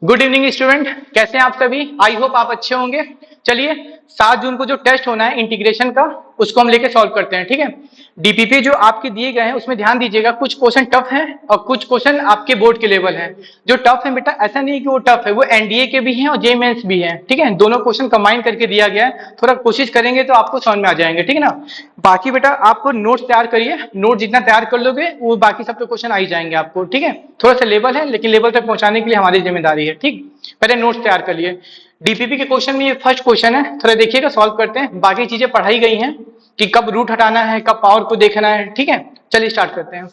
Good evening student, कैसे हैं आप सभी। आई होप आप अच्छे होंगे। चलिए 7 जून को जो टेस्ट होना है इंटीग्रेशन का, उसको हम लेके सॉल्व करते हैं। ठीक है, डीपीपी जो आपके दिए गए हैं उसमें ध्यान दीजिएगा, कुछ क्वेश्चन टफ हैं और कुछ क्वेश्चन आपके बोर्ड के लेवल हैं। जो टफ है बेटा, ऐसा नहीं कि वो टफ है, वो एनडीए के भी हैं और जे मेंस भी हैं। ठीक है, दोनों क्वेश्चन कंबाइन करके दिया गया है, थोड़ा कोशिश करेंगे तो आपको समझ में आ जाएंगे। ठीक है ना। बाकी बेटा आप नोट्स तैयार करिए, नोट जितना तैयार कर लोगे वो बाकी सब तो क्वेश्चन आ ही जाएंगे आपको। ठीक है, थोड़ा सा लेवल है लेकिन लेवल तक पहुंचाने के लिए हमारी जिम्मेदारी है। ठीक, पहले नोट्स तैयार कर लिए। डीपीपी के क्वेश्चन में ये फर्स्ट क्वेश्चन है, थोड़ा देखिएगा, सॉल्व करते हैं। बाकी चीजें पढ़ाई गई हैं कि कब रूट हटाना है, कब पावर को देखना है। ठीक है, चलिए स्टार्ट करते हैं।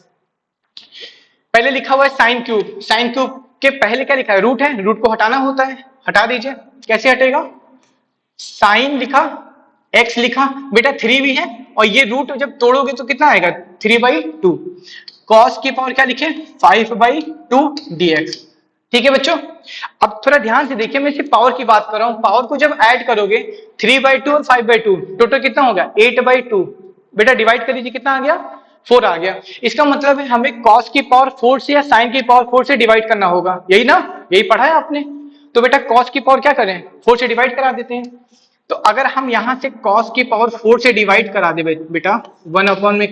पहले लिखा हुआ है साइन क्यूब। साइन क्यूब के पहले क्या लिखा है? रूट है, रूट को हटाना होता है, हटा दीजिए। कैसे हटेगा? साइन लिखा, एक्स लिखा, बेटा 3 भी है और ये रूट जब तोड़ोगे तो कितना आएगा? 3/2। कॉस की पावर क्या लिखे? 5/2 dx। ठीक है बच्चों, अब थोड़ा ध्यान से देखिए, मैं सिर्फ पावर की बात कर रहा हूं। पावर को जब ऐड करोगे 3/2 और 5/2, टोटल कितना हो गया? 8/2। बेटा डिवाइड कर लीजिए, कितना आ गया? 4 आ गया। इसका मतलब है हमें कॉस की पावर 4 से या साइन की पावर 4 से डिवाइड करना होगा, यही ना? यही पढ़ा है आपने। तो बेटा कॉस की पावर क्या करें? 4 से डिवाइड करा देते हैं। तो अगर हम यहां से cos की पावर 4 से डिवाइड करा दे बेटा 1 में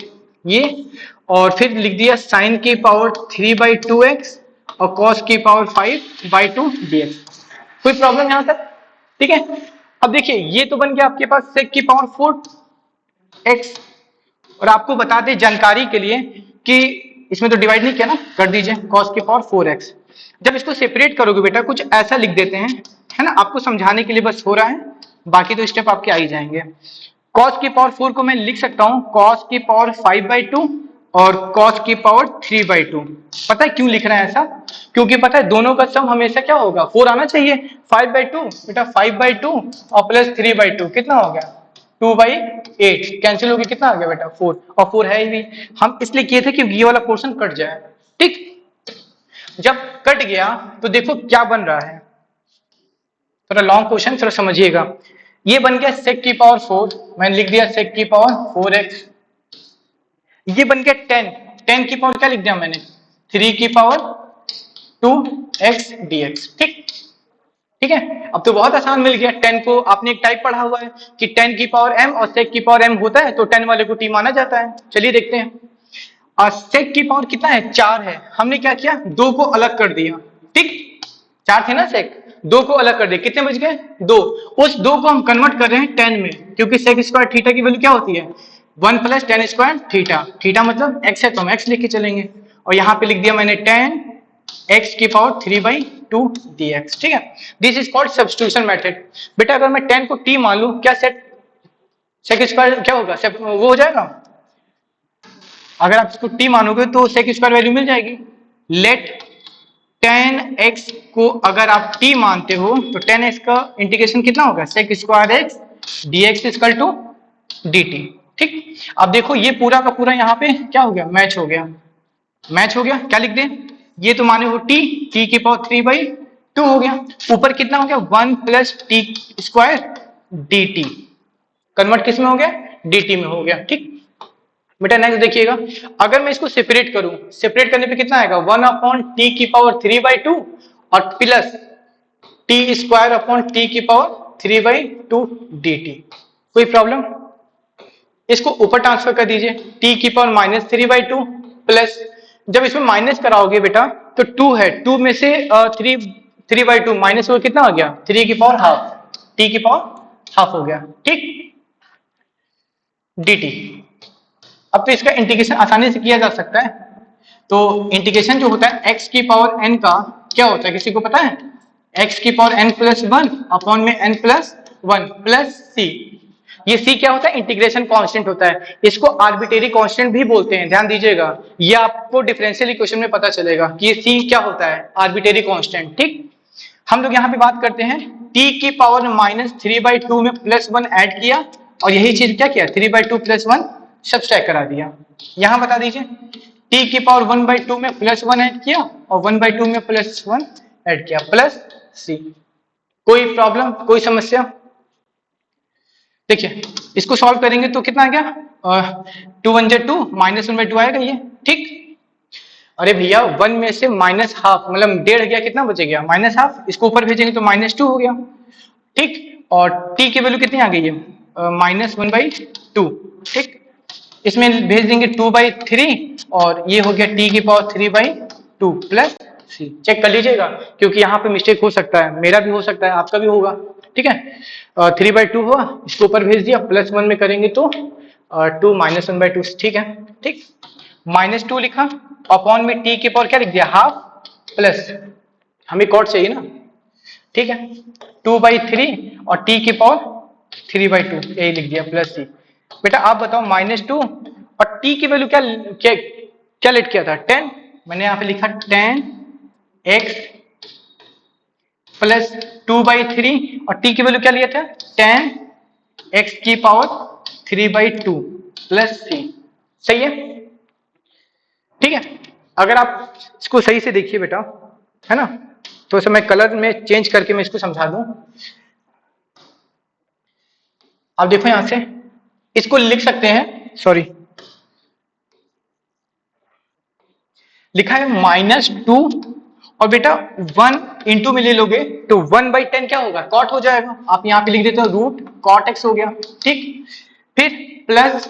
ये, और फिर लिख दिया sin की पावर 3/2x और cos की पावर 5/2 dx। कोई प्रॉब्लम यहां तक? ठीक है, अब देखिए ये तो बन गया आपके पास sec की पावर 4x। और आपको बता दें जानकारी के लिए कि इसमें तो डिवाइड नहीं किया ना, कर दीजिए cos की पावर 4x। जब इसको सेपरेट करोगे बेटा कुछ ऐसा लिख देते हैं, है ना, आपको समझाने के लिए बस हो रहा है, बाकी तो स्टेप आपके आ ही जाएंगे। cos की पावर 4 को मैं लिख सकता हूं cos की पावर 5/2 और cos की पावर 3/2। पता है क्यों लिख रहे हैं ऐसा? क्योंकि पता है दोनों का सम हमेशा क्या होगा? 4 आना चाहिए। 5/2 बेटा 5/2 और प्लस 3/2 कितना हो गया? 2/8। कैंसिल हो गया, कितना आ गया बेटा? 4। और 4 है ही भी, हम इसलिए किए थे कि ये वाला पोर्शन कट जाए। ठीक, जब कट गया तो देखो क्या बन रहा है। थोड़ा लॉन्ग क्वेश्चन, थोड़ा समझिएगा। ये बन गया sec की पावर 4, मैंने लिख दिया sec की पावर 4x। ये बन गया 10, 10 की पावर क्या लिख दिया मैंने? 3 की पावर 2x dx। ठीक, ठीक है, अब तो बहुत आसान मिल गया। 10 को आपने एक टाइप पढ़ा हुआ है कि 10 की पावर m और sec की पावर m होता है, तो 10 वाले को t माना जाता है। चलिए देखते हैं। और sec की पावर कितना है? 4 है। हमने क्या किया? 2 को अलग कर दिया। ठीक, 4 थे ना sec, 2 को अलग कर दिया, कितने बच गए? 2। उस 2 को हम कन्वर्ट कर रहे हैं 10 में, क्योंकि sec स्क्वायर थीटा की वैल्यू क्या होती है? 1 + tan स्क्वायर थीटा। थीटा मतलब x है तो हम x लेके चलेंगे, और यहाँ पे लिख दिया मैंने 10 x की पावर 3/2 dx। ठीक है, this is called substitution method. बेटा अगर मैं 10 को t मान लूं, क्या sec स्क्वायर क्या होगा? वो हो जाएगा। अगर आप इसको t मानोगे तो sec स्क्वायर वैल्यू मिल जाएगी। लेट 10x को अगर आप t मानते हो तो 10x का इंटीग्रेशन कितना होगा? sec square x dx equal to dt। ठीक, अब देखो ये पूरा का पूरा यहाँ पे क्या हो गया? मैच हो गया। मैच हो गया, क्या लिख दें? ये तो माने हो t की पावर 3/2 हो गया। ऊपर कितना हो गया? 1 + t स्क्वायर dt। कन्वर्ट किस में हो गया? dt में हो गया। ठीक बेटा, नेक्स्ट देखिएगा। अगर मैं इसको सेपरेट करूं, सेपरेट करने पे कितना आएगा? 1/t की पावर 3/2 और plus t square upon t की पावर 3/2 dt। कोई प्रॉब्लम? इसको ऊपर ट्रांसफर कर दीजिए, t की पावर -3/2 प्लस, जब इसमें माइनस कराओगे बेटा तो 2 है, 2 में से 3/2 माइनस हो कितना आ गया? 3 की पावर हाफ, t की पावर हाफ हो गया। ठीक, dt। अब तो इसका इंटीग्रेशन आसानी से किया जा सकता है। तो इंटीग्रेशन जो होता है x की पावर n का क्या होता है, किसी को पता है? x की पावर n+1 अपॉन में n+1 प्लस c। ये c क्या होता है? इंटीग्रेशन कांस्टेंट होता है। इसको आर्बिट्रेरी कांस्टेंट भी बोलते हैं, ध्यान दीजिएगा। ये आपको डिफरेंशियल इक्वेशन में पता चलेगा कि ये c क्या होता है? Arbitrary constant. ठीक, हम लोग यहाँ पे बात करते हैं t की पावर -3/2 में +1 ऐड किया, और यही चीज क्या किया? 3/2 + 1 सब्सट्रैक्ट करा दिया। यहां बता दीजिए t की पावर 1/2 में +1 ऐड किया और 1/2 में +1 ऐड किया, प्लस c। कोई प्रॉब्लम, कोई समस्या? देखिए इसको सॉल्व करेंगे तो कितना आ गया? 2 × 1 = 2, -1/2 आएगा ये। ठीक, अरे भैया 1 में से माइनस हाफ मतलब डेढ़ गया, कितना बचे गया माइनस हाफ, इसको ऊपर भेजेंगे तो -2 हो गया। ठीक, और टी की वैल्यू कितनी आ गई है, -1/2। ठीक, इसमें भेज देंगे 2/3 और ये हो गया टी की पावर 3/2 प्लस सी। चेक कर लीजिएगा क्योंकि यहाँ पे मिस्टेक हो सकता है, मेरा भी हो सकता है, आपका भी होगा। ठीक है, 3/2 हुआ, इसको ऊपर भेज दिया, +1 में करेंगे तो 2 -1/2। ठीक है, ठीक, -2 लिखा, अपॉन में टी की पावर क्या लिख दिया, हाफ, प्लस हमें कॉट चाहिए ना। ठीक है, 2/3 और टी की पावर 3/2 यही लिख दिया, प्लस सी। बेटा आप बताओ -2 और टी की वैल्यू क्या क्या क्या लेट किया था, 10। मैंने यहाँ पे लिखा 10x प्लस 2/3 और टी की वैल्यू क्या लिया था, 10x की पावर 3/2 प्लस सी। सही है, ठीक है। अगर आप इसको सही से देखिए बेटा, है ना, तो इसे मैं कलर में चेंज करके मैं इसको समझा दूं। आप देखो यहां से इसको लिख सकते हैं, सॉरी लिखा है -2 और बेटा 1 इंटू में ले लोगे तो 1/10 क्या होगा, कॉट हो जाएगा। आप यहाँ पे लिख देते हो रूट कॉट एक्स हो गया। ठीक, फिर प्लस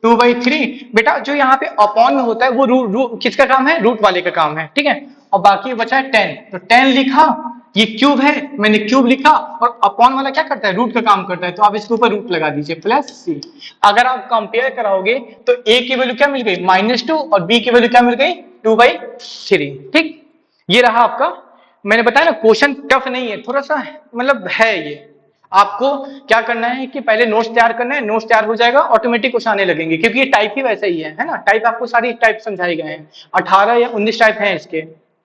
2/3 बेटा जो यहाँ पे अपॉन में होता है वो किसका काम है, रूट वाले का काम है। ठीक है, और बाकी बचा है 10, तो 10 लिखा, ये क्यूब है मैंने क्यूब लिखा, और अपॉन वाला क्या करता है, रूट का काम करता है, तो आप इसके ऊपर रूट लगा दीजिए प्लस सी। अगर आप कंपेयर कराओगे तो ए की वैल्यू क्या मिल गई -2 और बी की वैल्यू क्या मिल गई 2/3। ठीक, ये रहा आपका। मैंने बताया ना क्वेश्चन टफ नहीं है, थोड़ा सा मतलब है ये। आपको क्या करना है कि पहले नोट्स तैयार करना है, नोट्स तैयार हो जाएगा ऑटोमेटिक क्वेश्चन आने लगेंगे, क्योंकि ये टाइप ही वैसा ही है ना। टाइप आपको सारी टाइप समझाए गए हैं, 18 या 19 टाइप हैं इसके।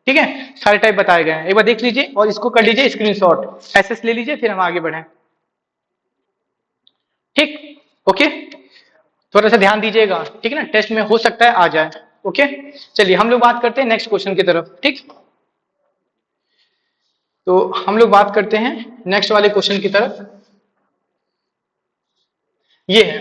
ठीक है, सारे टाइप बताए गए हैं, एक बार देख लीजिए और इसको कर लीजिए स्क्रीनशॉट, एसएस ले लीजिए, फिर हम आगे बढ़े। ठीक, ओके, थोड़ा सा ध्यान दीजिएगा, ठीक है ना, टेस्ट में हो सकता है आ जाए। ओके, चलिए हम लोग बात करते हैं नेक्स्ट क्वेश्चन की तरफ। ठीक, तो हम लोग बात करते हैं नेक्स्ट वाले क्वेश्चन की तरफ। ये है,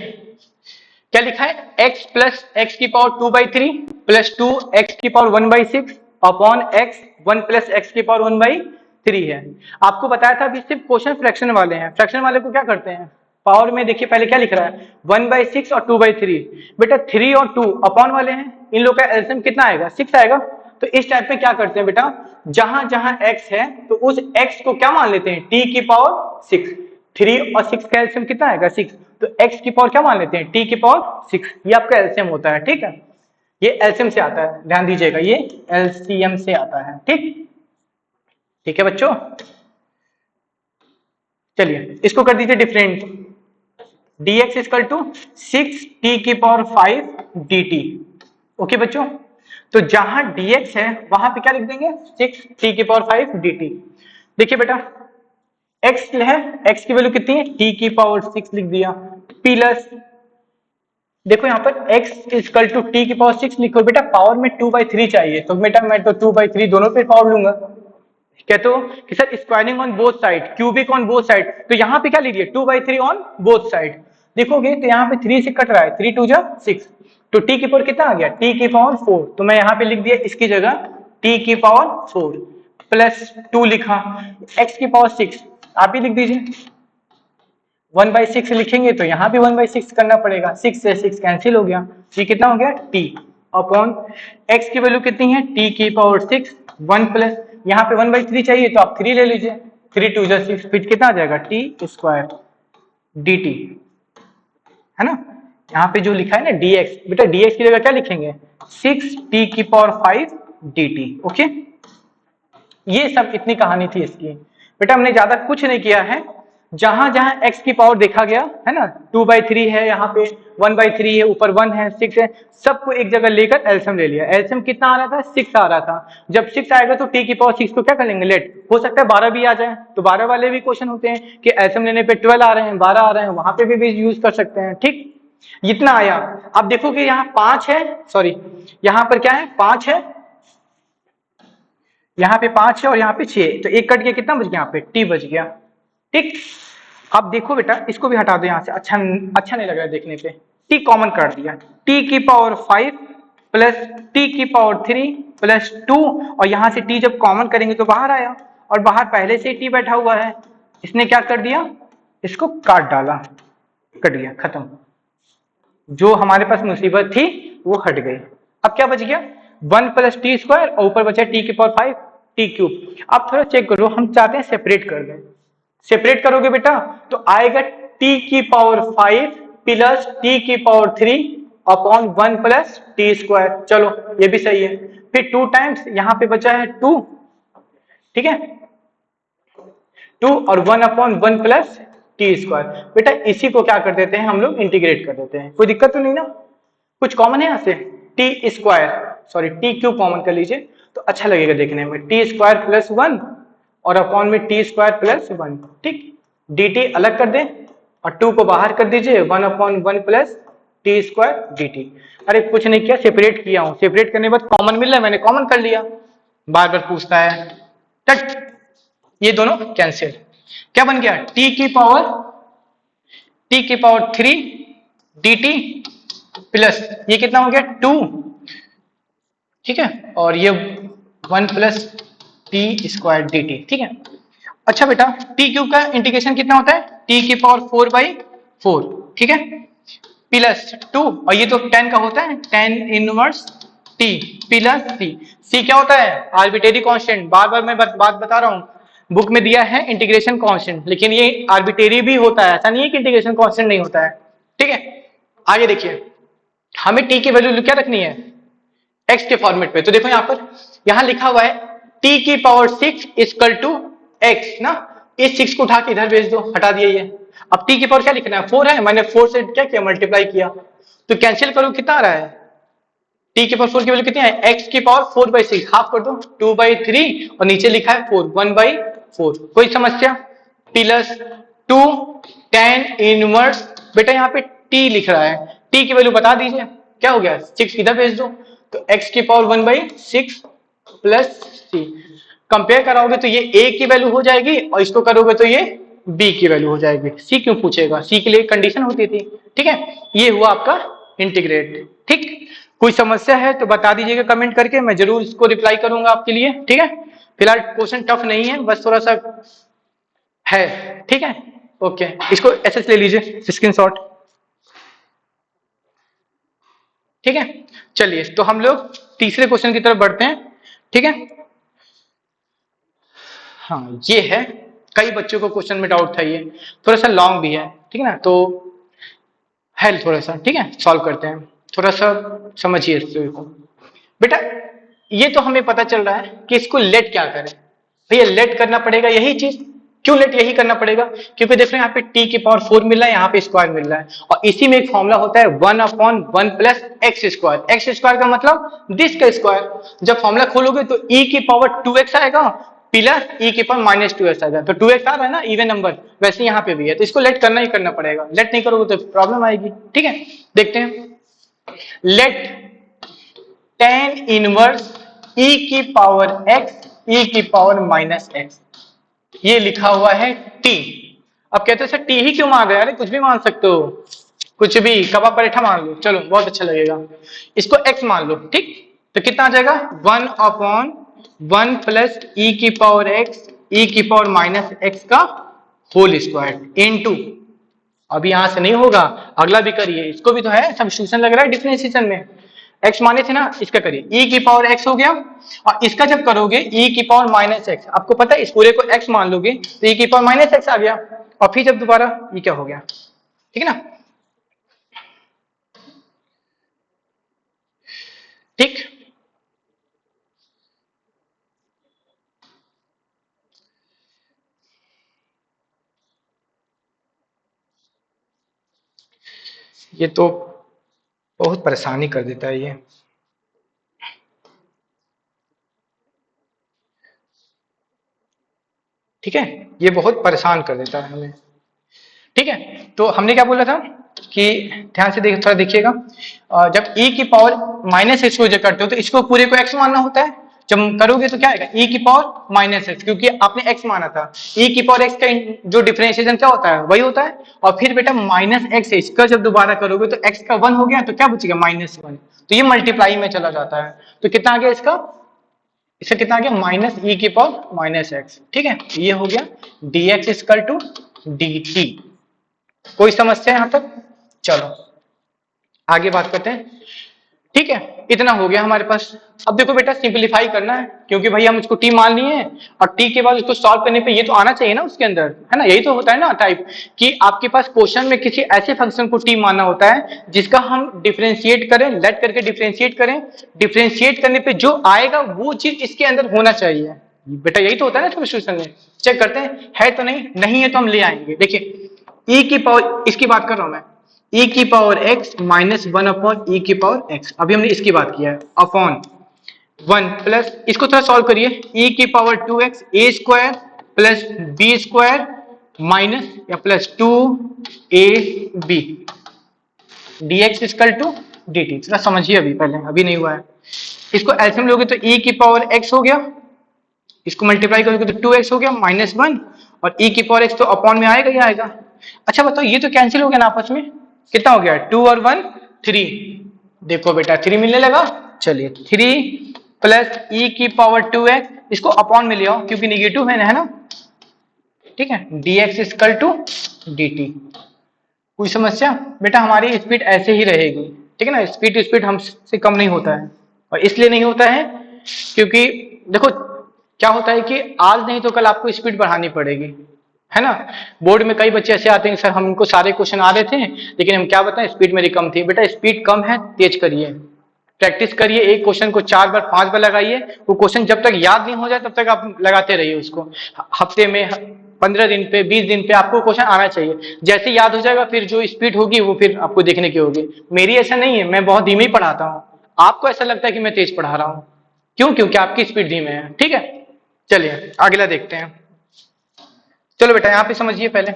क्या लिखा है, x प्लस एक्स की पावर 2/3 प्लस 2x की power 1/6 upon x 1 plus x की पावर 1/3 है। आपको बताया था अभी सिर्फ क्वेश्चन फ्रैक्शन वाले हैं, फ्रैक्शन वाले को क्या करते हैं, पावर में देखिए पहले क्या लिख रहा है 1/6 और 2/3। बेटा 3 और 2 अपॉन वाले हैं, इन लोग का एलसीएम कितना आएगा, 6 आएगा। तो इस टाइप में क्या करते हैं बेटा, जहां जहां x है तो उस x को क्या मान लेते हैं, t की पावर 6। 3 और 6 का एलसीएम कितना आएगा 6, तो x की पावर क्या मान लेते हैं, t की पावर 6। ये आपका एलसीएम होता है। ठीक है, ये एलसीएम से आता है, ध्यान दीजिएगा, ये एलसीएम से आता है। ठीक, ठीक है बच्चों, चलिए इसको कर दीजिए different, dx equal to 6t की पावर 5 dt। ओके बच्चों, तो जहां dx है वहां पे क्या लिख देंगे, 6t की पावर 5 dt। देखिए बेटा x है, x की वैल्यू कितनी है, t की पावर 6 लिख दिया, प्लस देखो यहाँ पर x इक्वल टू टी की पावर 6 लिखो। बेटा पावर में 2/3 चाहिए, तो बेटा मैं तो 2/3 दोनों पे पावर लूंगा। कहते हो कि sir squaring on both side, cubic on both side, तो यहाँ पे क्या लीजिए 2/3 ऑन बोथ साइड। देखोगे तो यहाँ पे 3 से कट रहा है, 3 2 जा 6, तो टी की पावर कितना आ गया, टी की पावर 4। तो मैं यहाँ पे लिख दिया इसकी जगह टी की पावर 4 प्लस 2 लिखा, एक्स की पावर 6 आप ही लिख दीजिए, 1/6 लिखेंगे तो यहाँ भी 1/6 करना पड़ेगा, 6 से 6 कैंसिल हो गया, ये कितना हो गया t अपॉन x की वैल्यू कितनी है, t की पावर 6 1 प्लस यहाँ पे 1/3 चाहिए तो आप 3 ले लीजिए, 3 2 जा 6, फिर कितना आ जाएगा t स्क्वायर dt, है ना। यहाँ पे जो लिखा है ना dx, बेटा dx की जगह क्या लिखेंगे 6t की पावर 5 dt। ओके, ये सब इतनी कहानी थी इसकी। बेटा हमने ज्यादा कुछ नहीं किया है, जहां जहां x की पावर देखा गया है ना, 2/3 है, यहाँ पे 1/3 है, ऊपर 1 है, 6 है, सबको एक जगह लेकर एलसीएम ले लिया। एलसीएम कितना आ रहा था, 6 आ रहा था। जब 6 आएगा तो t की पावर 6 को क्या कर लेंगे लेट, हो सकता है 12 भी आ जाए, तो 12 वाले भी क्वेश्चन होते हैं कि एलसीएम लेने पे 12 आ रहे हैं, 12 आ रहे हैं, वहां पे भी यूज कर सकते हैं। ठीक, इतना आया। अब देखो कि यहाँ 5 है, सॉरी यहाँ पर क्या है 5 है, यहाँ पे 5 है और यहाँ पे 6, तो एक कट गया, कितना बच गया यहाँ पे t बच गया। ठीक, अब देखो बेटा इसको भी हटा दो यहाँ से, अच्छा अच्छा नहीं लग रहा है देखने पे, t कॉमन कर दिया, t की पावर 5 प्लस टी की पावर 3 प्लस 2, और यहां से टी जब कॉमन करेंगे तो बाहर आया, और बाहर पहले से टी बैठा हुआ है, इसने क्या कर दिया, इसको काट डाला, कट गया, खत्म। जो हमारे पास मुसीबत थी वो हट गई। अब क्या बच गया, 1 प्लस टी स्क्वायर, और ऊपर बचा टी की पावर 5 टी क्यूब। अब थोड़ा चेक करो, हम चाहते हैं सेपरेट कर दें। सेपरेट करोगे बेटा तो आएगा टी की पावर 5 प्लस टी की power 3 upon 1 plus T square. चलो ये भी सही है। फिर 2 टाइम्स यहाँ पे बचा है 2, ठीक है, 2 और 1 अपॉन 1 प्लस टी स्क्वायर। बेटा इसी को क्या कर देते हैं हम लोग, इंटीग्रेट कर देते हैं। कोई दिक्कत तो नहीं ना, कुछ कॉमन है यहाँ से, T square, sorry T cube common कर लीजिए तो अच्छा लगेगा देखने में, टी स्क्वायर प्लस 1 और अपॉन में टी स्क्वायर प्लस 1, ठीक। डी टी अलग कर दें और 2 को बाहर कर दीजिए, 1 upon 1 plus T square D T. अरे कुछ नहीं किया, सेपरेट किया हूं, सेपरेट करने के बाद कॉमन मिल रहा है, मैंने कॉमन कर लिया। बार बार पूछता है, टट, ये दोनों कैंसिल। क्या बन गया, टी की पावर 3 डी टी प्लस ये कितना हो गया 2, ठीक है, और ये 1 plus T square D T, ठीक है। अच्छा बेटा टी क्यूब का इंटीग्रेशन कितना होता है, टी की पावर 4/4, ठीक है, प्लस 2, और ये तो 10 का होता है, 10 इनवर्स टी प्लस सी। सी क्या होता है, आर्बिट्रेरी कांस्टेंट। बार बार मैं बात बता रहा हूं, बुक में दिया है इंटीग्रेशन कांस्टेंट, लेकिन ये आर्बिट्रेरी भी होता है, ऐसा नहीं है कि इंटीग्रेशन कांस्टेंट नहीं होता है, ठीक है। आगे देखिए, हमें टी की वैल्यू क्या रखनी है, एक्स के फॉर्मेट पे। तो देखो यहां पर, यहां लिखा हुआ है टी की पावर 6 इक्वल टू एक्स ना, इस 6 को उठा के इधर भेज दो, हटा दिया ये। अब टी की पावर क्या लिखना है, 4 है, मैंने 4 से क्या किया, मल्टीप्लाई किया, तो कैंसिल करो कितना आ रहा है, टी की पावर 4 की वैल्यू कितनी है, एक्स की पावर 4/6, हाफ कर दो 2/3, और नीचे लिखा है 4, 1/4। कोई समस्या, प्लस 2 10 इनवर्स, बेटा यहाँ पे टी लिख रहा है, टी की वैल्यू बता दीजिए, क्या हो गया, 6 इधर भेज दो, तो x की पावर 1/6 प्लस सी। कंपेयर कराओगे तो ये a की वैल्यू हो जाएगी, और इसको करोगे तो ये b की वैल्यू हो जाएगी। c क्यों पूछेगा, c के लिए कंडीशन होती थी, ठीक है। ये हुआ आपका इंटीग्रेट, ठीक। कोई समस्या है तो बता दीजिएगा कमेंट करके, मैं जरूर इसको रिप्लाई करूंगा आपके लिए, ठीक है। फिलहाल क्वेश्चन टफ नहीं है, बस थोड़ा सा है, ठीक है। ओके, इसको ऐसे ले लीजिए स्क्रीनशॉट, ठीक है। चलिए तो हम लोग तीसरे क्वेश्चन की तरफ बढ़ते हैं, ठीक है। हाँ ये है, कई बच्चों को क्वेश्चन में डाउट था, ये थोड़ा सा लॉन्ग भी है, ठीक है ना, तो है थोड़ा सा, ठीक है, सॉल्व करते हैं, थोड़ा सा समझिए इसको। बेटा ये तो हमें पता चल रहा है कि इसको लेट क्या करें, भैया लेट करना पड़ेगा, यही चीज। क्यों लेट यही करना पड़ेगा, क्योंकि देख रहे हैं यहाँ पे टी की पावर 4 मिल रहा है, यहाँ पे स्क्वायर मिल रहा है, और इसी में एक फॉर्मूला होता है 1/1 plus x square. X square का मतलब दिस का स्क्वायर। जब फॉर्मूला खोलोगे तो e की पावर 2x आएगा प्लस e की पावर -2x आएगा, तो 2x आ रहा है ना, इवन नंबर, वैसे यहाँ पे भी है, तो इसको लेट करना ही करना पड़ेगा। लेट नहीं करोगे तो प्रॉब्लम आएगी, ठीक है। देखते हैं, लेट 10 इनवर्स e की पावर x e की पावर -x, ये लिखा हुआ है t। अब कहते हैं सर टी ही क्यों मान रहे हैं, अरे कुछ भी मान सकते हो, कुछ भी, कबाब पराठा मान लो, चलो बहुत अच्छा लगेगा। इसको x मान लो, ठीक, तो कितना आ जाएगा 1/1 प्लस e की पावर x e की पावर -x का होल स्क्वायर इनटू, अभी यहां से नहीं होगा, अगला भी करिए, इसको भी तो है, सब्स्टिट्यूशन लग रहा है डिफरेंशिएशन में, x माने थे ना, इसका करिए, e की पावर x हो गया, और इसका जब करोगे e की पावर -x, आपको पता है इस पूरे को x मान लोगे तो e की पावर -x आ गया, और फिर जब दोबारा ये क्या हो गया, ठीक है ना, ठीक। ये तो बहुत परेशानी कर देता है ये, ठीक है, ये बहुत परेशान कर देता है हमें, ठीक है। तो हमने क्या बोला था कि ध्यान से थोड़ा देखिएगा, जब e की पावर -x को जो करते हो तो इसको पूरे को x मानना होता है, जब करोगे तो क्या आएगा e की पावर माइनस एक्स, क्योंकि आपने x माना था। e की पावर x का जो डिफरेंशिएशन क्या होता है वही होता है। और फिर बेटा माइनस एक्स है, इसका जब दोबारा करोगे तो x का 1 हो गया तो क्या बचेगा -1, तो ये मल्टीप्लाई में चला जाता है। तो कितना आ गया इसका, इसका कितना आ गया माइनस e की पावर माइनस एक्स। ठीक है, ये हो गया dx इक्वल टू dt। कोई समस्या यहां तक? चलो आगे बात करते हैं। ठीक है, इतना हो गया हमारे पास। अब देखो बेटा सिंपलीफाई करना है, क्योंकि भाई हम उसको टी मान लिए हैं और टी के बाद उसको सॉल्व करने पे ये तो आना चाहिए ना उसके अंदर, है ना। यही तो होता है ना टाइप, कि आपके पास क्वेश्चन में किसी ऐसे फंक्शन को टी मानना होता है जिसका हम डिफरेंशिएट करें, लेट करके डिफरेंशिएट करें, डिफरेंशिएट करने पे जो आएगा वो चीज इसके अंदर होना चाहिए। बेटा यही तो होता है ना सॉल्यूशन में। चेक करते हैं है तो नहीं, नहीं है तो हम ले आएंगे। देखिए ई की पावर, इसकी बात कर रहा हूं मैं, e की power x minus 1 upon e की पावर x। अभी हमने इसकी बात किया है, अपॉन 1 प्लस, इसको थोड़ा सॉल्व करिए, e की power 2x a square plus b square minus या plus 2ab dx equal to dt। थोड़ा समझिए अभी, पहले अभी नहीं हुआ है। इसको एलसीएम लोगे तो e की पावर x हो गया, इसको मल्टीप्लाई करोगे तो 2x हो गया माइनस 1, और e की पावर x तो अपॉन में आएगा ही आएगा। अच्छा बताओ ये तो कैंसिल हो गया ना आपस में, कितना हो गया 2 और 1 3। देखो बेटा 3 मिलने लगा। चलिए 3 प्लस e की पावर 2x, इसको अपॉन में ले आओ क्योंकि निगेटिव है ना। ठीक है, dx इक्वल टू dt। कोई समस्या? बेटा हमारी स्पीड ऐसे ही रहेगी, ठीक है ना। स्पीड हमसे कम नहीं होता है, और इसलिए नहीं होता है क्योंकि देखो क्या होता है कि आज नहीं तो कल आपको स्पीड बढ़ानी पड़ेगी, है ना। बोर्ड में कई बच्चे ऐसे आते हैं सर हमको सारे क्वेश्चन आ रहे थे लेकिन हम क्या बताएं स्पीड मेरी कम थी। बेटा स्पीड कम है, तेज करिए, प्रैक्टिस करिए, एक क्वेश्चन को 4 बार 5 बार लगाइए। वो क्वेश्चन जब तक याद नहीं हो जाए तब तक आप लगाते रहिए उसको। हफ्ते में 15 दिन पे 20 दिन पे आपको क्वेश्चन आना चाहिए। जैसे याद हो जाएगा फिर जो स्पीड होगी वो फिर आपको देखने की होगी। मेरी ऐसा नहीं है, मैं बहुत धीमे ही पढ़ाता हूँ, आपको ऐसा लगता है कि मैं तेज पढ़ा रहा हूँ, क्यों? क्योंकि आपकी स्पीड धीमे है। ठीक है, चलिए अगला देखते हैं। चलो बेटा यहाँ पे समझिए पहले,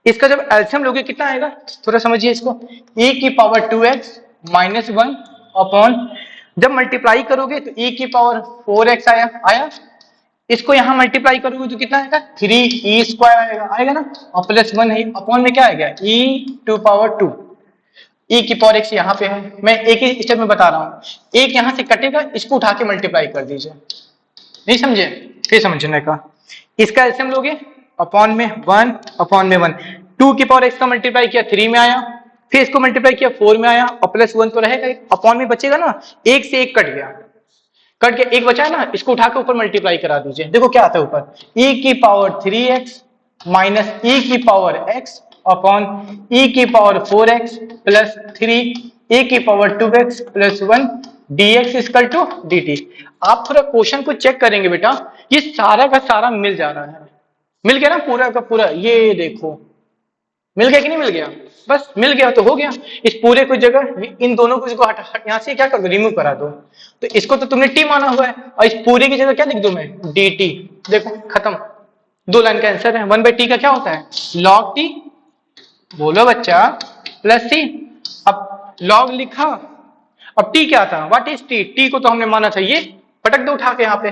इसका जब एलसीएम लोगे कितना आएगा, थोड़ा समझिए इसको। e की पावर 2x माइनस 1 अपॉन, जब मल्टीप्लाई करोगे तो e की पावर 4x आया। इसको यहां मल्टीप्लाई करोगे तो कितना आएगा 3e स्क्वायर आएगा ना, और प्लस 1 है, अपॉन में क्या आएगा e टू पावर 2। e की पावर x यहाँ पे है, मैं एक ही स्टेप में बता रहा हूँ। एक यहां से कटेगा, इसको उठा के मल्टीप्लाई कर दीजिए। नहीं समझे? फिर समझने का, इसका एलसीएम लोगे अपॉन में 1 अपॉन में 1, 2 की पावर x का मल्टीप्लाई किया 3 में आया, फिर इसको मल्टीप्लाई किया 4 में आया, और प्लस 1 तो रहेगा, अपॉन में बचेगा ना, एक से एक कट गया, कट के एक बचा है ना, इसको उठा के ऊपर मल्टीप्लाई करा दीजिए। देखो क्या आता है ऊपर, e की पावर 3x माइनस e की पावर x अपॉन e की पावर 4x प्लस 3 e की power 2x plus 1 dx equal to dt। आप थोड़ा क्वेश्चन को चेक करेंगे बेटा, ये सारा का सारा मिल जा रहा है, मिल गया ना पूरा का पूरा। ये देखो मिल गया कि नहीं मिल गया, बस मिल गया तो हो गया। इस पूरे को जगह इन दोनों को इसको यहाँ से क्या कर दो, रिमूव करा दो। तो इसको तो तुमने टी माना हुआ है, और इस पूरे की जगह क्या लिख दो मैं, dt। देखो खत्म, 2 लाइन का आंसर है। 1/t का क्या होता है, log t, बोलो बच्चा, प्लस c। अब log लिखा, अब t क्या था, व्हाट इज t, t को तो हमने माना था ये, पटक दो उठा के यहाँ पे,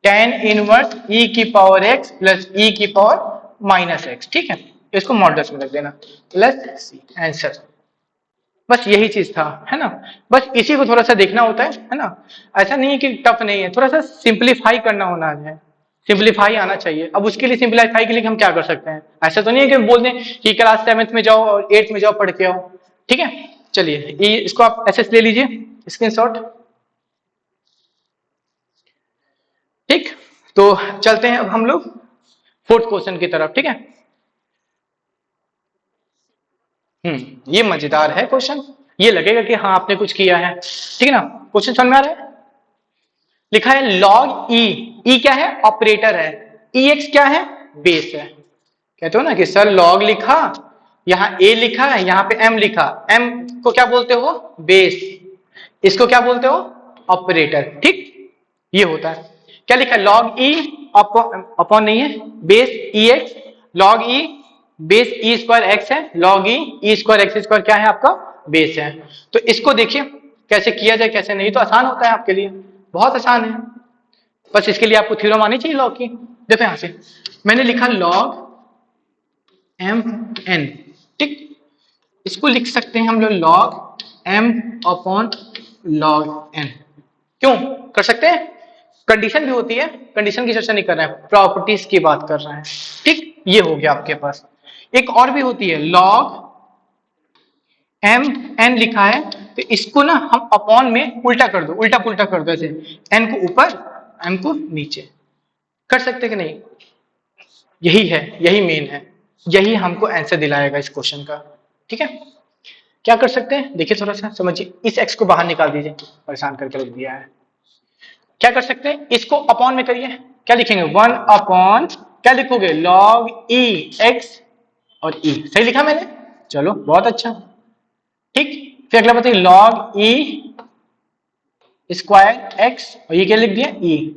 tan इनवर्स e की पावर x प्लस e की पावर माइनस x। ठीक है, इसको मॉडल्स में रख देना, प्लस c आंसर। बस यही चीज था, है ना। बस इसी को थोड़ा सा देखना होता है ना। ऐसा नहीं है कि टफ नहीं है, थोड़ा सा सिंप्लीफाई करना होना है, सिंप्लीफाई आना चाहिए। अब उसके लिए सिंप्लीफाई के लिए हम क्या कर सकते हैं, ऐसा तो नहीं है कि बोल दें कि क्लास 7th में जाओ और 8th में जाओ पढ़ के आओ। ठीक है, चलिए ये इसको आप एसएस ले लीजिए स्क्रीनशॉट। ठीक, तो चलते हैं अब हम लोग 4th क्वेश्चन की तरफ। ठीक है, ये मजेदार है क्वेश्चन, ये लगेगा कि हाँ आपने कुछ किया है। ठीक है ना, क्वेश्चन समझ में आ रहा है। लिखा है log e क्या है, ऑपरेटर है, ex क्या है, बेस है। कहते हो ना कि सर log लिखा, यहाँ a लिखा है, यहाँ पे m लिखा, m को क्या बोलते हो, बेस, इसको क्या बोलते हो, ऑपरेटर। ठीक, ये होता है। क्या लिखा है, log e अपॉन नहीं है, base ex, log e base e square x है, log e square x square क्या है आपका, बेस है। तो इसको देखिए कैसे किया जाए, कैसे नहीं, तो आसान होता है आपके लिए, बहुत आसान है, बस इसके लिए आपको थ्योरम आनी चाहिए लॉग की। देखो यहां से मैंने लिखा लॉग एम एन, ठीक, इसको लिख सकते हैं हम लोग log M upon log N. क्यों कर सकते हैं? कंडीशन भी होती है, कंडीशन की चर्चा नहीं कर रहे हैं, प्रॉपर्टीज की बात कर रहे हैं, ठीक। ये हो गया आपके पास। एक और भी होती है लॉग एम एन लिखा है, तो इसको ना हम अपॉन में उल्टा कर दो, उल्टा पुल्टा कर दो, ऐसे एन को ऊपर एम को नीचे, कर सकते कि नहीं? यही है, यही मेन है, यही हमको आंसर दिलाएगा इस क्वेश्चन का, ठीक है। क्या कर सकते हैं देखिए, थोड़ा सा समझिए, इस एक्स को बाहर निकाल दीजिए, परेशान करके रख दिया है। क्या कर सकते हैं, इसको अपॉन में करिए, क्या लिखेंगे, 1 अपॉन, क्या लिखोगे, लॉग ई एक्स और ई, सही लिखा मैंने, चलो बहुत अच्छा, ठीक। फिर अगला बताइए लॉग ई स्क्वायर एक्स, और ये क्या लिख दिया, ई,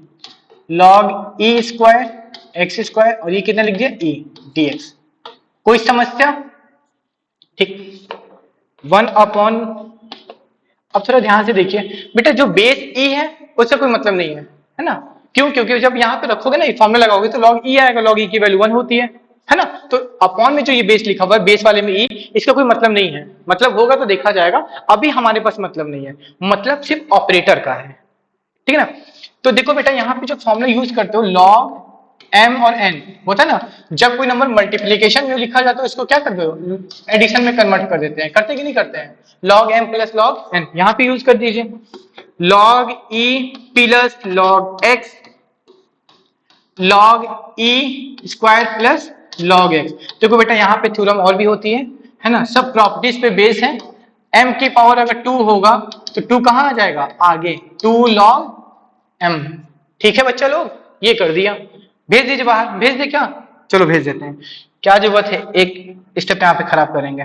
log e square x square, और ये कितना लिख दिया, ई डी एक्स। कोई समस्या? ठीक, 1 अपॉन, अब थोड़ा ध्यान से देखिए बेटा, जो बेस ई है उससे कोई मतलब नहीं है ना। क्यों? क्योंकि जब यहाँ पे रखोगे ना, फॉर्मूला लगाओगे तो लॉग ई आएगा, लॉग ई की वैल्यू 1 होती है ना। तो अपॉन में जो ये बेस लिखा हुआ है, बेस वाले में ई, इसका कोई मतलब नहीं है, मतलब होगा तो देखा जाएगा, अभी हमारे पास मतलब नहीं है, मतलब सिर्फ ऑपरेटर का है, ठीक है ना। तो देखो बेटा, यहाँ पे जो फॉर्मूला यूज करते हो लॉग एम और एन होता है ना, जब कोई नंबर मल्टीप्लीकेशन में लिखा जाता है इसको क्या करते हो, एडिशन में कन्वर्ट कर देते हैं, करते कि नहीं करते हैं, log M plus log N, यहाँ पे यूज कर दीजिए log e plus log x, log e square plus log x. देखो बेटा, यहाँ पे थ्योरम और भी होती है ना, सब प्रॉपर्टीज पे बेस है। m की पावर अगर 2 होगा तो 2 कहां आ जाएगा आगे, 2 लॉग m, ठीक है बच्चा लोग, ये कर दिया, भेज दीजिए बाहर, भेज दे क्या, चलो भेज देते हैं, क्या जरूरत है, एक स्टेप यहाँ पे खराब करेंगे,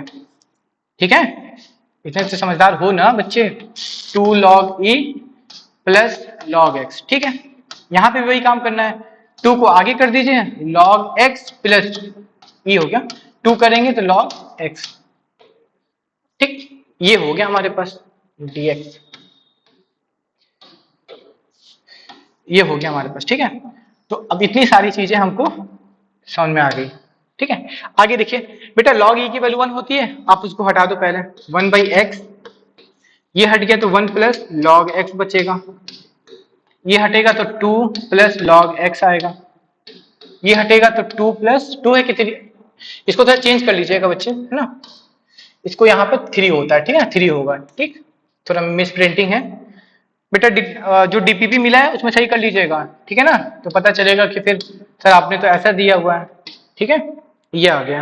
ठीक है, इतने से समझदार हो ना बच्चे। 2 log e plus log x, ठीक है, यहाँ पे भी वही काम करना है, 2 को आगे कर दीजिए, लॉग एक्स प्लस ई हो गया, 2 करेंगे तो लॉग एक्स, ठीक, ये हो गया हमारे पास dx, ये हो गया हमारे पास, ठीक है। तो अब इतनी सारी चीजें हमको समझ में आ गई, ठीक है। आगे देखिए बेटा, log e की वैल्यू 1 होती है, आप उसको हटा दो पहले, 1/x, ये हट गया तो 1 प्लस लॉग एक्स बचेगा, ये हटेगा तो 2 प्लस लॉग एक्स आएगा, ये हटेगा तो 2 प्लस 2 है कितनी, इसको थोड़ा चेंज कर लीजिएगा बच्चे, है ना, इसको यहाँ पे 3 होता है, ठीक है, 3 होगा, ठीक, थोड़ा मिस प्रिंटिंग है बेटा, जो डीपीपी मिला है उसमें सही कर लीजिएगा, ठीक है ना, तो पता चलेगा कि फिर सर आपने तो ऐसा दिया हुआ है, ठीक है, ये आ गया,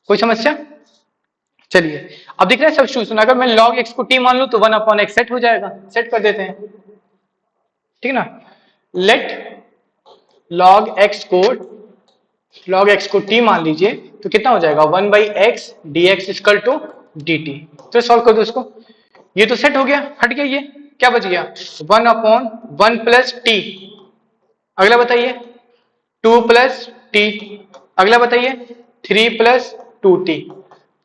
कोई समस्या? चलिए अब दिख रहा है सब्स्टिट्यूशन, अगर मैं log x को t मान लूं तो 1 अपॉन x सेट हो जाएगा, सेट कर देते हैं, ठीक है ना, लेट log x को t मान लीजिए तो कितना हो जाएगा, 1/x dx equal to dt, तो सॉल्व कर दो इसको, ये तो सेट हो गया, हट गया, ये क्या बच गया, 1 अपॉन 1 प्लस टी, अगला बताइए 2 प्लस टी, अगला बताइए 3 प्लस 2t,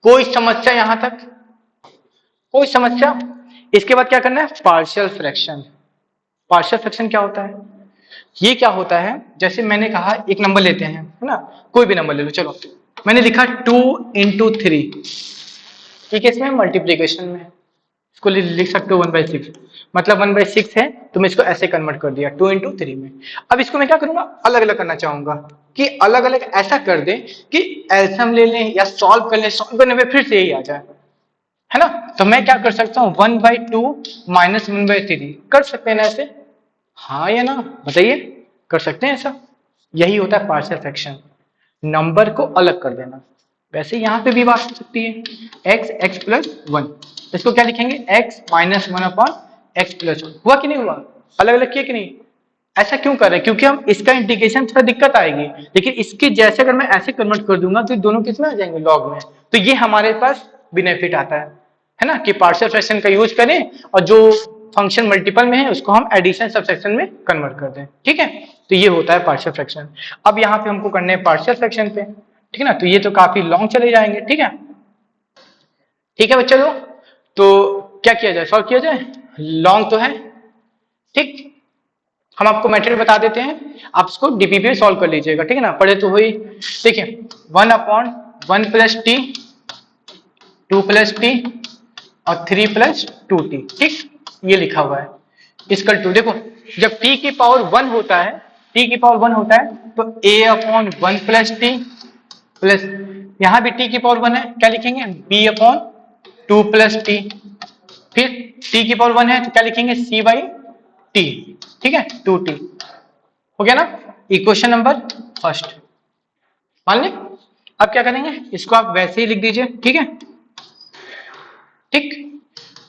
कोई समस्या यहां तक, कोई समस्या? इसके बाद क्या करना है, पार्शियल फ्रैक्शन। पार्शियल फ्रैक्शन क्या होता है, ये क्या होता है, जैसे मैंने कहा एक नंबर लेते हैं, है ना, कोई भी नंबर ले लो, चलो मैंने लिखा 2 इंटू 3, ठीक है, इसमें मल्टीप्लीकेशन में इसको लिख सकते हो 1/6, मतलब 1/6 है तो मैं इसको ऐसे कन्वर्ट कर दिया 2 इंटू 3 में। अब इसको मैं क्या करूंगा, अलग अलग करना चाहूंगा, कि अलग अलग ऐसा कर दे कि एलसीएम ले लें या सॉल्व कर लें, सॉल्व करने में फिर से यही आ जाए, है ना, तो मैं क्या कर सकता हूँ 1/2 माइनस 1/3, कर सकते हैं ना ऐसे, हाँ या ना बताइए, कर सकते हैं ऐसा, यही होता है पार्शियल फ्रैक्शन, नंबर को अलग कर देना। वैसे यहाँ पे भी बात हो सकती है, x प्लस 1, इसको क्या लिखेंगे, x minus 1 upon x plus 1, हुआ कि नहीं हुआ, अलग अलग किया कि नहीं, ऐसा क्यों कर रहे हैं, क्योंकि हम इसका इंटीग्रेशन थोड़ा दिक्कत आएगी, लेकिन इसके जैसे अगर मैं ऐसे कन्वर्ट कर दूंगा तो दोनों किस में आ जाएंगे, लॉग में, तो ये हमारे पास बेनिफिट आता है ना, कि पार्शियल फ्रैक्शन का यूज करें और जो फंक्शन मल्टीपल में है उसको हम एडिशन सबसेक्शन में कन्वर्ट कर दें, ठीक है, तो ये होता है पार्शियल फ्रैक्शन। अब यहाँ पे हमको करने हैं पार्शियल फ्रैक्शन पे, ठीक है ना, तो ये तो काफी लॉन्ग चले जाएंगे, ठीक है, ठीक है बच्चे लोग, तो क्या किया जाए, सॉल्व किया जाए, लॉन्ग तो है, ठीक, हम आपको मेथड बता देते हैं, आप इसको डीपीपी में सॉल्व कर लीजिएगा, ठीक है ना। पढ़े तो हुई। देखिए 1/1 प्लस टी, 2 प्लस टी और 3 प्लस 2t, ठीक, ये लिखा हुआ है। इसकल टू, देखो जब t की पावर 1 होता है, t की पावर 1 होता है तो a/1 प्लस टी प्लस, यहां भी t की पावर 1 है, क्या लिखेंगे b/2 प्लस टी, फिर t की पावर 1 है तो क्या लिखेंगे c/t, ठीक है 2t, हो गया ना। इक्वेशन नंबर फर्स्ट मान लें। अब क्या करेंगे, इसको आप वैसे ही लिख दीजिए, ठीक है, ठीक।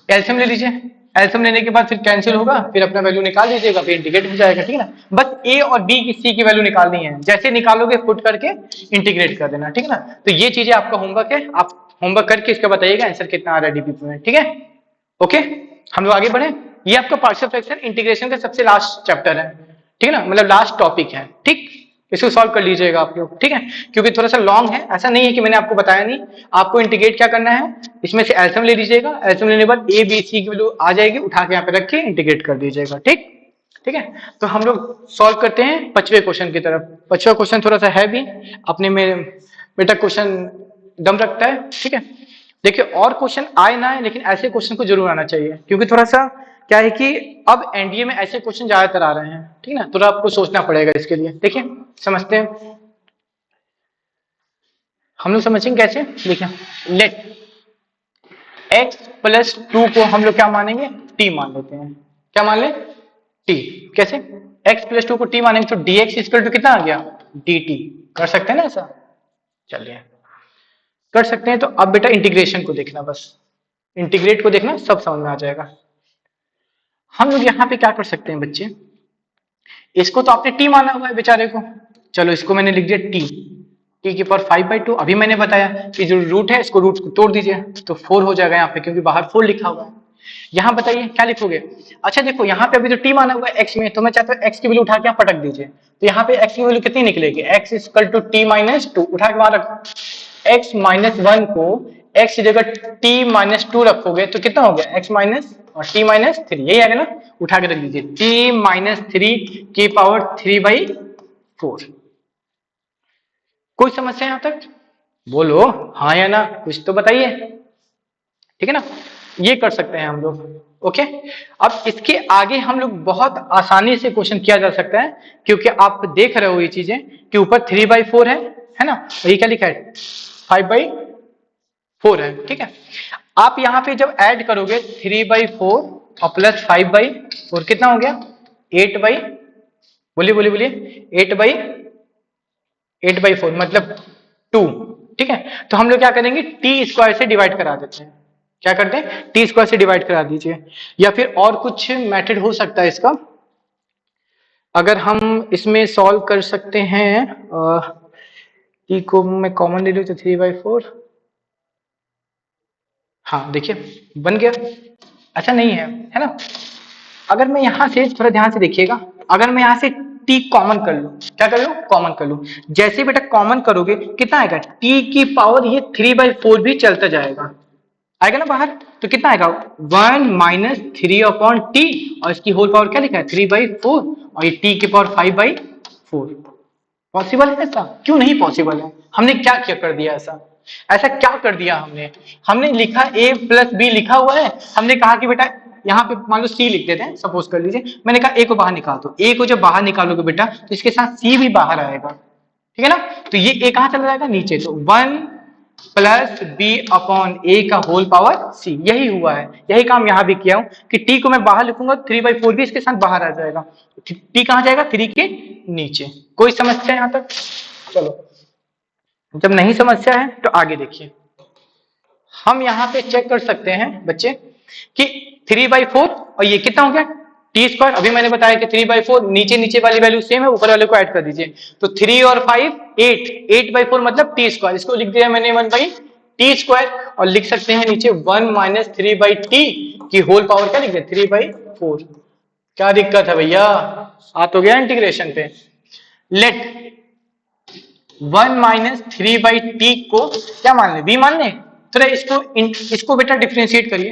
एलसीएम ले लीजिए, एलसीएम लेने के बाद फिर कैंसिल होगा, फिर अपना वैल्यू निकाल लीजिएगा, फिर इंटीग्रेट हो जाएगा, ठीक है ना। बस ए और बी की सी की वैल्यू निकालनी है, जैसे निकालोगे पुट करके इंटीग्रेट कर देना, ठीक है ना। तो ये चीजें आपका होमवर्क है, आप होमवर्क करके इसका बताइएगा आंसर कितना आ रहा है डीपीपी में, ठीक है। ओके, हम लोग आगे बढ़े। ये आपका पार्शियल फ्रैक्शन इंटीग्रेशन का सबसे लास्ट चैप्टर है, ठीक है ना, मतलब लास्ट टॉपिक है, ठीक। इसको सॉल्व कर लीजिएगा आप लोग, ठीक है, क्योंकि थोड़ा सा लॉन्ग है, ऐसा नहीं है कि मैंने आपको बताया नहीं। आपको इंटीग्रेट क्या करना है, इसमें से एलसीएम ले लीजिएगा, एलसीएम लेने के बाद ए बी सी की वैल्यू आ जाएगी, उठा के यहाँ पे रख के इंटीग्रेट कर दीजिएगा, ठीक, ठीक है। तो हम लोग सॉल्व करते हैं 5वें क्वेश्चन की तरफ। 5वां क्वेश्चन थोड़ा सा है भी अपने में, बेटा क्वेश्चन दम रखता है, ठीक है। देखिए और क्वेश्चन आए ना आए, लेकिन ऐसे क्वेश्चन को जरूर आना चाहिए, क्योंकि थोड़ा सा क्या है कि अब एनडीए में ऐसे क्वेश्चन ज्यादातर आ रहे हैं, ठीक ना, थोड़ा आपको सोचना पड़ेगा इसके लिए। देखिए समझते हैं, हम लोग समझेंगे कैसे। देखिए लेट x प्लस 2 को हम लोग क्या मानेंगे, t मान लेते हैं, क्या मान ले t, कैसे x प्लस 2 को t मानेंगे तो dx इक्वल टू कितना आ गया dt, कर सकते हैं ना ऐसा, चलिए कर सकते हैं। तो अब बेटा इंटीग्रेशन को देखना, बस इंटीग्रेट को देखना, सब समझ में आ जाएगा। हम लोग यहाँ पे क्या कर सकते हैं बच्चे, इसको तो आपने t माना हुआ है बेचारे को, चलो इसको मैंने लिख दिया t की पावर 5/2। अभी मैंने बताया कि जो रूट है इसको रूट को तोड़ दीजिए तो 4 हो जाएगा यहाँ पे, क्योंकि बाहर 4 लिखा हुआ है। यहाँ बताइए क्या लिखोगे। अच्छा देखो यहाँ पे अभी जो t माना हुआ है x में, तो मैं चाहता हूँ x की वैल्यू उठा के यहाँ पटक दीजिए, तो यहाँ पे x की वैल्यू कितनी निकलेगी, x equal to t minus 2, उठा के वहां रख, x माइनस 1 को x की जगह t माइनस 2 रखोगे तो कितना हो गया x माइनस और t माइनस 3, यही आएगा ना, उठा के रख दीजिए t माइनस 3 की पावर 3/4। कोई समस्या यहां तक, बोलो हाँ या ना, कुछ तो बताइए, ठीक है ना। ये कर सकते हैं हम लोग, ओके। अब इसके आगे हम लोग बहुत आसानी से क्वेश्चन किया जा सकता है, क्योंकि आप देख रहे हो ये चीजें कि ऊपर 3/4 है ना, और ये क्या लिखा है 5/4 है, ठीक है। आप यहाँ पे जब ऐड करोगे 3/4 और प्लस 5/4 कितना हो गया 8 बाई, बोलिए बोलिए बोलिए 8/4 मतलब 2, ठीक है। तो हम लोग क्या करेंगे टी स्क्वायर से डिवाइड करा देते हैं, क्या करते हैं टी स्क्वायर से डिवाइड करा दीजिए, या फिर और कुछ मेथड हो सकता है इसका। अगर हम इसमें सॉल्व कर सकते हैं, टी को मैं कॉमन ले लूं तो 3/4, हाँ देखिए बन गया, अच्छा नहीं है ना। अगर मैं यहां से थोड़ा ध्यान से देखिएगा, अगर मैं यहां से t कॉमन कर लूं, क्या कर लूं कॉमन कर लूं, जैसे बेटा कॉमन करोगे कितना आएगा t की पावर ये 3/4 भी चलता जाएगा, आएगा ना बाहर, तो कितना आएगा 1 माइनस 3/t, और इसकी होल पावर क्या लिखा है 3/4, और ये t की पावर 5/4। पॉसिबल है ऐसा, क्यों नहीं पॉसिबल है, हमने क्या क्या कर दिया ऐसा, ऐसा क्या कर दिया हमने, हमने लिखा a प्लस बी लिखा हुआ है, हमने कहा कि बेटा यहाँ पे मान लो c लिख देते हैं, सपोज कर लीजिए, मैंने कहा a को बाहर निकाल दो, a को जब बाहर निकालोगे बेटा तो इसके साथ c भी बाहर आएगा, ठीक है ना। तो ये a कहां चला जाएगा नीचे, तो 1 प्लस b/a का होल पावर c, यही हुआ है, यही काम यहां भी किया हूं कि t को मैं बाहर लिखूंगा 3/4 भी इसके साथ बाहर आ जाएगा, t कहां जाएगा 3 के नीचे। कोई समस्या यहां तक, चलो जब नहीं समस्या है तो आगे देखिए, हम यहां पे चेक कर सकते हैं बच्चे कि 3/4 और ये कितना हो गया टी स्क्वायर, अभी मैंने बताया कि 3/4 नीचे नीचे वाली वैल्यू सेम है, ऊपर वाले को ऐड कर दीजिए, तो 3 और 5 8, 8/4 मतलब टी स्क्वायर, इसको लिख दिया मैंने 1/t², और लिख सकते हैं नीचे 1 माइनस 3/t की होल पावर क्या लिख दिया 3/4। क्या दिक्कत है भैया, आ तो गया इंटीग्रेशन पे। लेट 1 माइनस 3/t को क्या मान ले b मान ले, तो इसको बेटा डिफरेंशिएट करिए,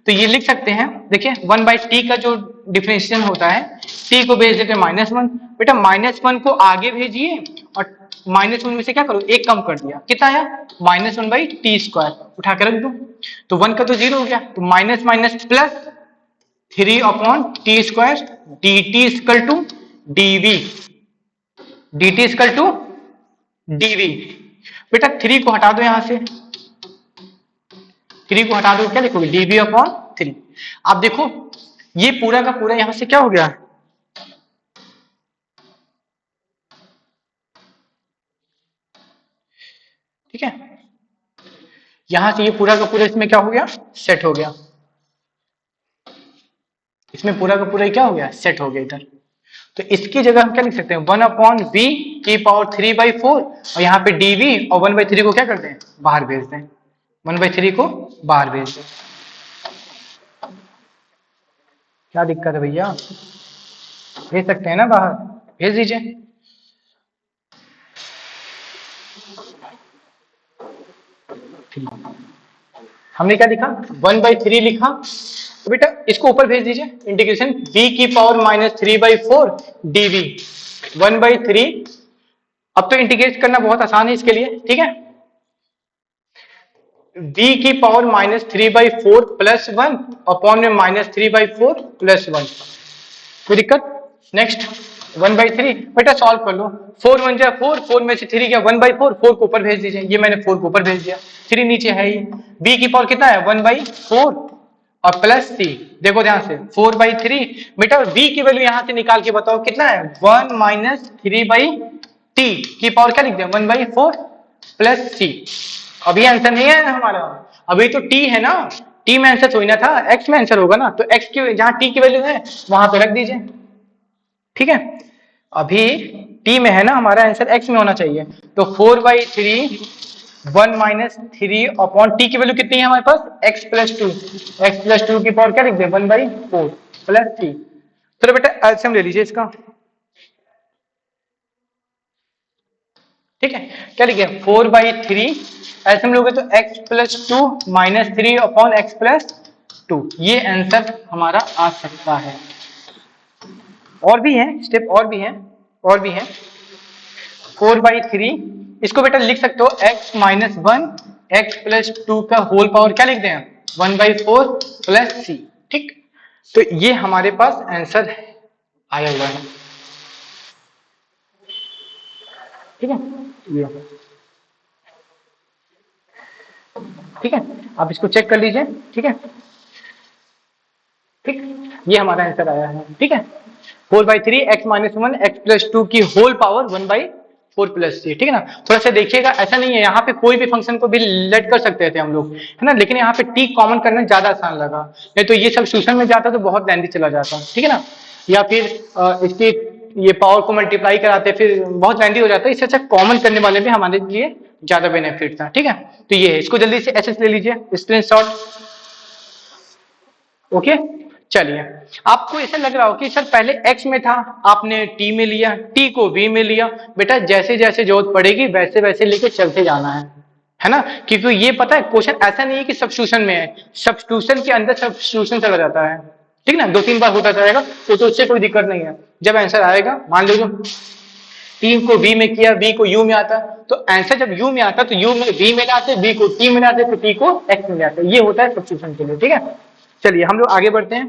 तो ये लिख सकते हैं, देखिए 1/t का जो डिफरेंशिएशन होता है, t को भेज देते हैं -1। बेटा -1 को आगे भेजिए और -1 में से क्या करो, एक कम कर दिया, कितना आया -1/t², उठा के रख दो, तो 1 का तो 0 हो गया, तो minus minus plus 3/t² dt बेटा 3 को हटा दो, यहां से 3 को हटा दो, क्या लिखोगे dv/3। आप देखो ये पूरा का पूरा यहां से क्या हो गया, ठीक है, यहां से ये पूरा का पूरा इसमें क्या हो गया, सेट हो गया, इसमें पूरा का पूरा क्या हो गया, सेट हो गया इधर। तो इसकी जगह हम क्या लिख सकते हैं, 1/v⁴ और यहाँ पे dv और 1/3 को क्या करते हैं, बाहर भेज दें, 1/3 को बाहर भेज दें। क्या दिक्कत है भैया, भेज सकते हैं ना बाहर, भेज दीजिए। हमने क्या लिखा, 1/3 लिखा, तो बेटा इसको ऊपर भेज दीजिए, इंटीग्रेशन v⁻³ dv 1/3। अब तो इंटीग्रेट करना बहुत आसान है इसके लिए, ठीक है, v⁻³ + 1 अपॉन में -3/4 + 1, कोई दिक्कत। नेक्स्ट 1/3 बेटा सॉल्व कर लो, 4 1 जा 4, 4 में से 3 गया 1/4, 4 को ऊपर भेज दीजिए, ये मैंने 4 को ऊपर भेज दिया, 3 नीचे है ही, b की पावर कितना है 1/4 और प्लस c, देखो ध्यान से 4/3, बेटा v की वैल्यू यहां से निकाल के बताओ कितना है, 1 - 3/t की पावर क्या लिख दिया 1/4 प्लस c। अभी आंसर नहीं है हमारा, अभी तो t है ना, t में आंसर थोड़ी ना था, x में आंसर होगा ना, तो x की जहां t की वैल्यू है वहां पे रख दीजिए, ठीक है। अभी t में है ना, हमारा आंसर x में होना चाहिए, तो 4/3 1 - 3 अपॉन t की वैल्यू कितनी है हमारे पास, x + 2 की पावर क्या लिख दे 1/4 प्लस t। चलो बेटा एलसीएम ले लीजिए इसका, ठीक है, क्या लिखे 4/3 एलसीएम लोगे तो x + 2 - 3 अपॉन x + 2, ये आंसर हमारा आ सकता है। और भी है स्टेप, और भी है 4/3, इसको बेटा लिख सकते हो x - 1 x + 2 का होल पावर क्या लिख दें 1/4 प्लस c, ठीक। तो ये हमारे पास आंसर आया हुआ है, ठीक है, ये ठीक है, आप इसको चेक कर लीजिए, ठीक है, ठीक, ये हमारा आंसर आया है, ठीक है, 4/3 x - 1 x + 2 की होल पावर 1/4 प्लस c, ठीक है ना। थोड़ा सा देखिएगा, ऐसा नहीं है, यहाँ पे कोई भी फंक्शन को भी लेट कर सकते थे हम लोग, है ना, लेकिन यहाँ पे t कॉमन करना ज्यादा आसान लगा, नहीं तो ये सब्स्टिट्यूशन में जाता तो बहुत लेंथी चला जाता, ठीक है ना, या फिर इसकी ये पावर को मल्टीप्लाई कराते फिर बहुत लेंथी हो जाता है, इससे अच्छा कॉमन करने वाले भी हमारे लिए ज्यादा बेनिफिट था, ठीक है। तो ये है, इसको जल्दी से एसएस ले लीजिए स्क्रीनशॉट, ओके। चलिए, आपको ऐसा लग रहा हो कि सर पहले x में था, आपने t में लिया, t को v में लिया, बेटा जैसे जैसे जरूरत पड़ेगी वैसे वैसे लेके चलते जाना है ना, क्योंकि ये पता है क्वेश्चन ऐसा नहीं है कि सब्स्टिट्यूशन में है, सब्स्टिट्यूशन के अंदर सब्स्टिट्यूशन चला जाता है, ठीक ना, 2-3 बार होता जाएगा, तो उससे कोई दिक्कत नहीं है। जब आंसर आएगा, मान लो t को v में किया, v को u में आता, तो आंसर जब u में आता तो u में v में लाते, v को t में लाते, तो t को x में लाते, ये होता है सब्स्टिट्यूशन के लिए, ठीक है। चलिए हम लोग आगे बढ़ते हैं,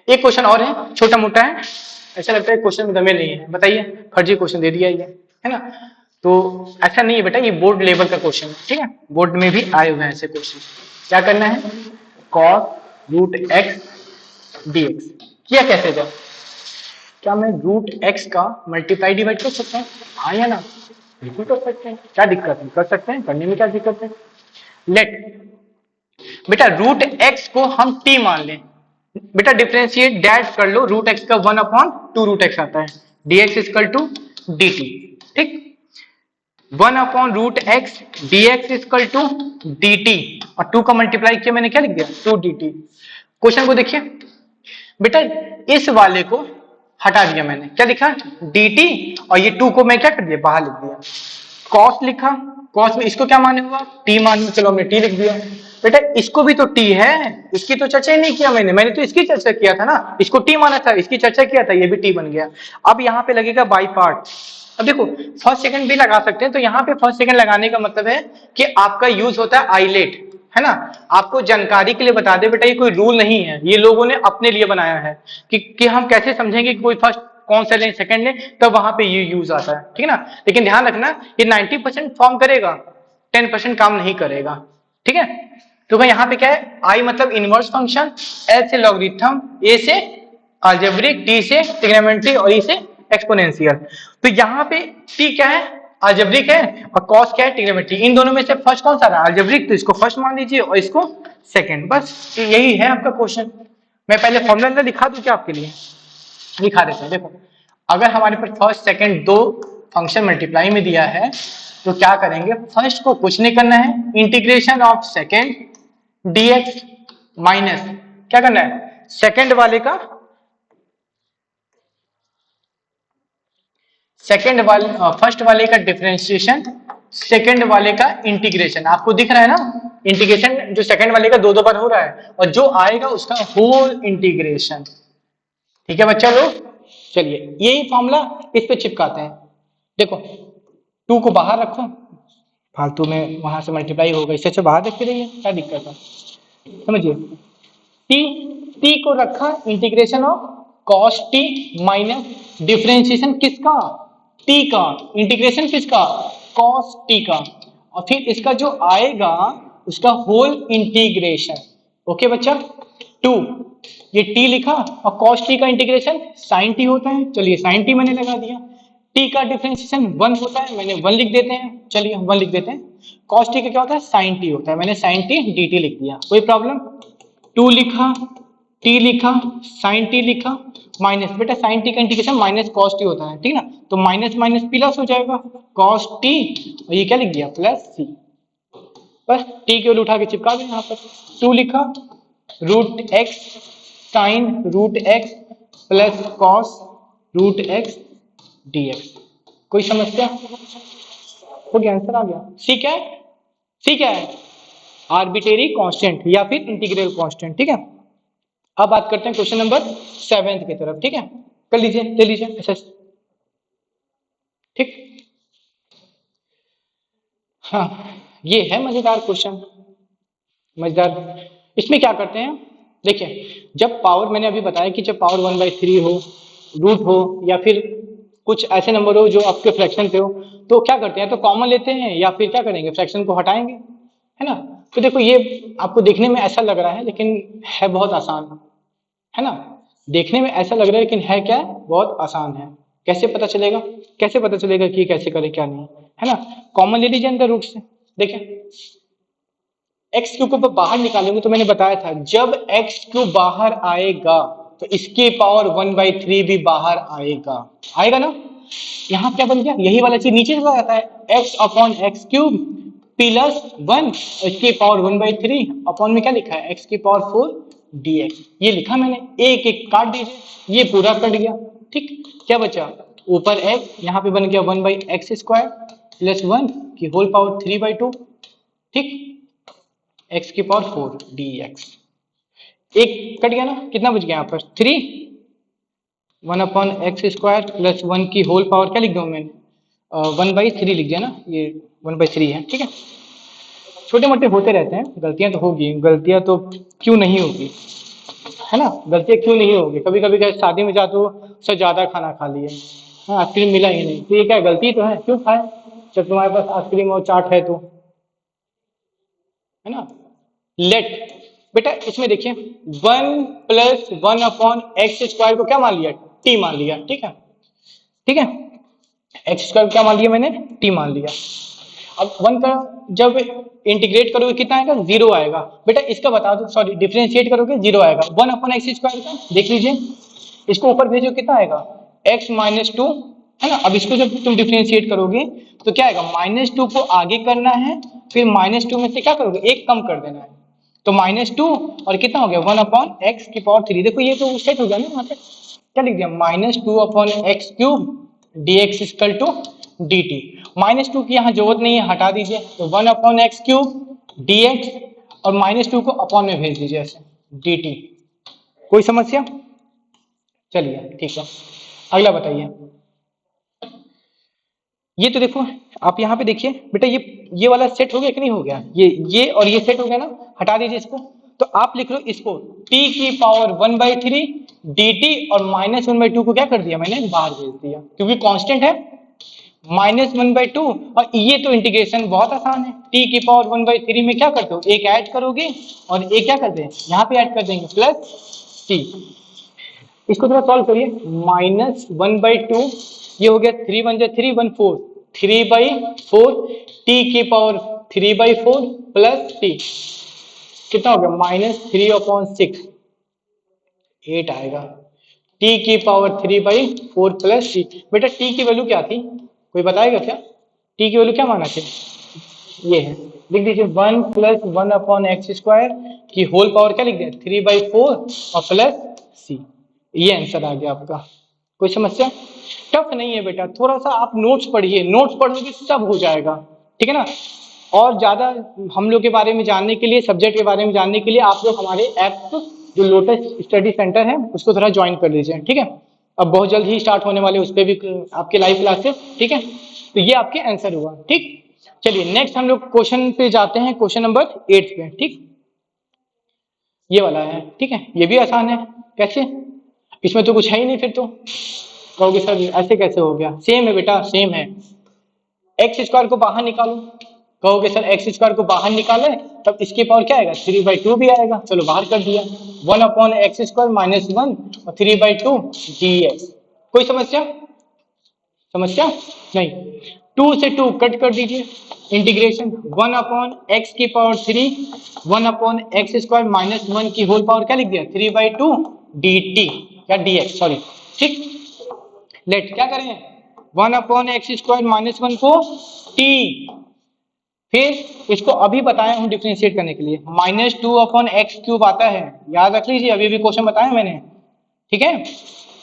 एक क्वेश्चन और है, छोटा मोटा है, ऐसा लगता है क्वेश्चन में दमे नहीं है, बताइए, फर्जी क्वेश्चन दे दिया ये, है ना, तो ऐसा नहीं है बेटा, ये बोर्ड लेवल का क्वेश्चन है, ठीक है, बोर्ड में भी आए हुए हैं ऐसे क्वेश्चन। क्या करना है, cos√x dx किया कैसे जाए, क्या मैं √x का मल्टीप्लाई डिवाइड कर सकता हूँ, हाँ या ना, बिल्कुल कर सकते हैं, क्या दिक्कत है, कर सकते हैं, करने में क्या दिक्कत है। लेट बेटा √x को हम t मान लें, बेटा डिफरेंशिएट डैट कर लो, √x का 1/2√x आता है, dx = dt, ठीक, 1/√x dx = dt, और 2 का मल्टीप्लाई किया मैंने, क्या लिख दिया 2 dt। क्वेश्चन को देखिए बेटा, इस वाले को हटा दिया मैंने, क्या लिखा dt, और ये 2 को मैं क्या कर दिया बाहर लिख दिया, cos लिखा, cos में इसको क्या माने हुआ t माने, चलो हमने t लिख दिया, बेटा इसको भी तो टी है, इसकी तो चर्चा ही नहीं किया मैंने तो इसकी चर्चा किया था ना, इसको टी माना था, इसकी चर्चा किया था, ये भी टी बन गया। अब यहाँ पे लगेगा बाई पार्ट। अब देखो फर्स्ट सेकंड भी लगा सकते हैं, तो यहाँ पे फर्स्ट सेकंड लगाने का मतलब है कि आपका यूज होता है आईलेट, है ना। आपको जानकारी के लिए बता दे बेटा, ये कोई रूल नहीं है, ये लोगों ने अपने लिए बनाया है कि हम कैसे समझेंगे कि कोई फर्स्ट कौन सा लें सेकंड लें, तब वहां पे ये यूज आता है, ठीक है ना। लेकिन ध्यान रखना ये 90% फॉर्म करेगा, 10% काम नहीं करेगा, ठीक है। तो यहाँ पे क्या है, आई मतलब इनवर्स फंक्शन, एल से लॉगरिथम, ए से अलजेब्रिक, टी से ट्रिग्नोमेट्री और ई से एक्सपोनेंशियल। तो यहाँ पे टी क्या है, अलजेब्रिक है, और कॉस क्या है, ट्रिग्नोमेट्री। इन दोनों में से फर्स्ट कौन सा रहा, अलजेब्रिक, तो इसको फर्स्ट मान लीजिए और इसको सेकंड, बस यही है आपका क्वेश्चन। मैं पहले फॉर्मूला दिखा दूं क्या आपके लिए, दिखा देते हैं। देखो अगर हमारे पास फर्स्ट सेकंड दो फंक्शन मल्टीप्लाई में दिया है, तो क्या करेंगे, फर्स्ट को कुछ नहीं करना है, integration of second dx minus क्या करना है, सेकंड वाले का फर्स्ट वाले का डिफरेंशिएशन, सेकंड वाले का इंटीग्रेशन। आपको दिख रहा है ना, इंटीग्रेशन जो सेकंड वाले का दो दो बार हो रहा है, और जो आएगा उसका होल इंटीग्रेशन। ठीक है बच्चा लोग, चलिए यही फॉर्मूला इस पे चिपकाते हैं। देखो 2 को बाहर रखो, फालतू में वहां से मल्टीप्लाई होगा, इससे अच्छा बाहर रख के रहिए, क्या दिक्कत है, समझिए। टी को रखा integration of cos T minus differentiation किसका, टी का, इंटीग्रेशन किसका, कॉस टी का, और फिर इसका जो आएगा उसका होल इंटीग्रेशन। ओके बच्चा, 2 ये टी लिखा, और कॉस टी का इंटीग्रेशन साइन टी होता है, चलिए साइन टी मैंने लगा दिया। टी का डिफरेंशिएशन 1 होता है, मैंने 1 लिख देते हैं, चलिए 1 लिख देते हैं। कॉस टी का क्या होता है, साइन टी होता है, मैंने साइन टी डी टी लिख दिया, कोई प्रॉब्लम। 2 लिखा, टी लिखा, साइन टी लिखा, माइनस, बेटा साइन टी का इंटीग्रेशन माइनस कॉस टी होता है, ठीक ना, तो माइनस माइनस प्लस हो जाएगा, कॉस टी, और ये क्या लिख दिया, प्लस सी। बस टी केवल उठा के चिपका दें यहाँ पर। 2 लिखा, root x sine root x plus cos root x dx. कोई समस्या हो गया, आंसर आ गया। सी क्या है, सी क्या है, आर्बिट्रेरी कांस्टेंट या फिर इंटीग्रल कांस्टेंट, ठीक है। अब बात करते हैं क्वेश्चन नंबर 7 की तरफ, ठीक है, कर लीजिए, ले लीजिए एसएस, ठीक। हाँ ये है मजेदार क्वेश्चन, मजेदार। इसमें क्या करते हैं, देखिए जब पावर, मैंने अभी बताया कि जब पावर 1/3 हो, रूट हो, या फिर कुछ ऐसे नंबर हो जो आपके फ्रैक्शन पे हो, तो क्या करते हैं, तो कॉमन लेते हैं या फिर क्या करेंगे, फ्रैक्शन को हटाएंगे, है ना। तो देखो ये आपको देखने में ऐसा लग रहा है लेकिन है बहुत आसान, है ना, देखने में ऐसा लग रहा है लेकिन है क्या, बहुत आसान है। कैसे पता चलेगा, कैसे पता चलेगा कि कैसे करें क्या नहीं, है ना। कॉमन ले लीजिए अंदर रूट से, देखें एक्स क्यूब को बाहर निकालेंगे, तो मैंने बताया था जब एक्स क्यूब बाहर आएगा तो इसकी पावर 1/3 भी बाहर आएगा, आएगा ना। यहाँ क्या बन गया, यही वाला चीज नीचे चला जाता है, x upon x cube plus 1, इसकी पावर 1/3 अपॉन में क्या लिखा है, एक्स की पावर 4 dx, ये लिखा मैंने, एक एक काट दीजिए, ये पूरा कट गया, ठीक। क्या बचा, ऊपर x, यहाँ पे बन गया 1/x² प्लस 1 की होल पावर 3/2, ठीक, x की पावर 4 dx, एक कट गया ना, कितना बच गया यहाँ पर 3, 1/x² प्लस 1 की होल पावर क्या लिख दूं मैंने, 1/3 लिख दिया ना, ये 1/3 है, ठीक है। छोटे मोटे होते रहते हैं, गलतियां तो होगी, गलतियां तो क्यों नहीं होगी, है ना, गलतियां क्यों नहीं होगी। कभी कभी क्या शादी में जाते हो उससे ज्यादा खाना खा लिए, हाँ आइसक्रीम मिला ही नहीं, तो ये क्या गलती तो है, क्यों खाए जब तुम्हारे पास आइसक्रीम और चाट है तो, है ना। लेट, बेटा इसमें देखिए 1 प्लस 1/x² को क्या मान लिया, t मान लिया, ठीक है, ठीक है, x² क्या मान लिया मैंने, t मान लिया। अब 1 का जब इंटीग्रेट करोगे कितना आएगा, 0 आएगा, बेटा इसका बता दो, सॉरी डिफरेंशिएट करोगे 0 आएगा। 1/x² का देख लीजिए, इसको ऊपर भेजो कितना आएगा, x - 2, है ना। अब इसको जब तुम डिफरेंशिएट करोगे तो क्या आएगा, -2 को आगे करना है, फिर -2 में से क्या करोगे, एक कम कर देना है, तो -2 और कितना हो गया 1/x3। देखो ये तो सेट हो गया ना, वहां पे क्या लिख दिया, -2/x³ dx = dt। -2 की यहाँ जरूरत नहीं है, हटा दीजिए, तो 1/x³ dx और -2 को अपॉन में भेज दीजिए ऐसे dt। कोई समस्या? चलिए ठीक है, अगला बताइए। ये तो देखो आप यहाँ पे देखिए बेटा, ये वाला सेट हो गया कि नहीं हो गया? ये और ये सेट हो गया ना, हटा दीजिए इसको। तो आप लिख लो इसको t की पावर 1/3 dt, और -1/2 को क्या कर दिया मैंने, बाहर भेज दिया, क्योंकि कांस्टेंट है -1/2। और ये तो इंटीग्रेशन बहुत आसान है, t की पावर 1/3 में क्या करते हो, एक ऐड करोगे और एक क्या करते हैं यहाँ पे ऐड कर देंगे प्लस t। इसको थोड़ा सॉल्व करिए, -1/2 ये हो गया 3 1 3 1 4, 3/4 t की पावर 3/4 प्लस t कितना हो गया, -3/6 8 आएगा। t की पावर 3/4 प्लस t। बेटा t की वैल्यू क्या थी, कोई बताएगा क्या? t की वैल्यू क्या माना थे? ये है, लिख दीजिए 1 + 1/x² की होल पावर क्या लिख दिया, 3/4 और प्लस c। ये आंसर आ गया आपका। कोई समस्या? टफ नहीं है बेटा, थोड़ा सा आप नोट्स पढ़िए, नोट्स पढ़ोगे सब हो जाएगा, ठीक है ना। और ज्यादा हम लोग के बारे में जानने के लिए, सब्जेक्ट के बारे में जानने के लिए आप लोग हमारे ऐप जो लोटस स्टडी सेंटर है उसको थोड़ा ज्वाइन कर लीजिए, ठीक है। अब बहुत जल्द ही स्टार्ट होने वाले उस पर भी आपके लाइव क्लासेस, ठीक है। तो ये आपके आंसर हुआ, ठीक। चलिए नेक्स्ट हम लोग क्वेश्चन पे जाते हैं, क्वेश्चन नंबर 8 पे, ठीक। ये वाला है, ठीक है, ये भी आसान है। कैसे? इसमें तो कुछ है ही नहीं, फिर तो कहोगे सर ऐसे कैसे हो गया, सेम है बेटा, सेम है। x² को बाहर निकालो, कहोगे सर x² को बाहर निकाले तब इसके पावर क्या आएगा, 3/2 भी आएगा। चलो बाहर कर दिया, 1/x² -1 और 3/2 dx। कोई समस्या? समस्या नहीं। 2 से 2 कट कर दीजिए, इंटीग्रेशन 1/x की पावर 3 1/x² -1 की होल पावर क्या लिख दिया, 3/2 dt या dx, सॉरी, ठीक। लेट क्या करें, 1/x² -1 को t, फिर इसको अभी बताया हूं डिफरेंशिएट करने के लिए, -2/x³ आता है, याद रख लीजिए, अभी भी क्वेश्चन बताया मैंने, ठीक है।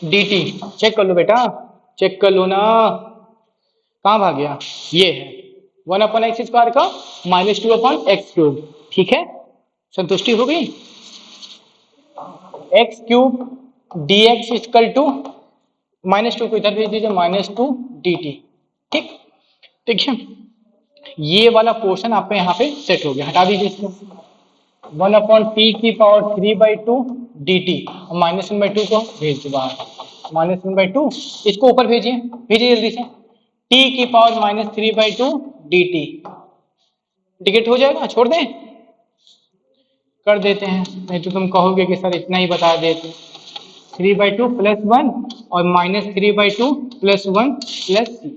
dt चेक कर लो बेटा, चेक कर लो ना, कहां भाग गया, ये है 1/x² का -2/x³, ठीक है। संतुष्टि हो गई। x³ dx इक्वल टू -2 को इधर भेज दीजिए, -2 dt, ठीक। देखिए ये वाला पोर्शन आपका यहाँ पे सेट हो गया, हटा दीजिए इसको, 1/t की पावर 3/2 dt और -1/2 को भेज दो बाहर, -1/2 इसको ऊपर भेजिए, भेजिए जल्दी से, t की पावर -3/2 dt। टिकट हो जाएगा, छोड़ दें, कर देते हैं, नहीं तो तुम कहोगे कि सर इतना ही बता देते। 3/2 + 1 और -3/2 + 1 + c,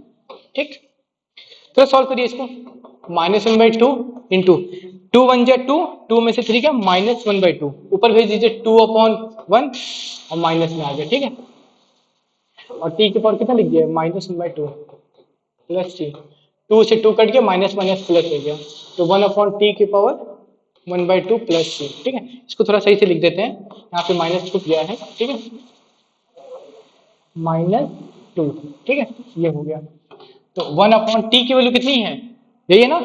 ठीक। तो सॉल्व करिए इसको, -1/2 इंटू 2 1 जा 2, 2 में से 3 क्या, -1/2 ऊपर भेज दीजिए, 2/1 और माइनस में आ गया, ठीक है। और t के पावर कितना लिख दिया, -1/2 प्लस c, 2 से 2 कट गया, माइनस माइनस प्लस हो गया, तो 1/t की पावर 1/2 प्लस c, ठीक है। इसको थोड़ा सही से लिख देते हैं, यहाँ पे माइनस छुप गया है, ठीक है, -2, ठीक है, ये हो गया। तो 1/t की वैल्यू कितनी है, यही है ना,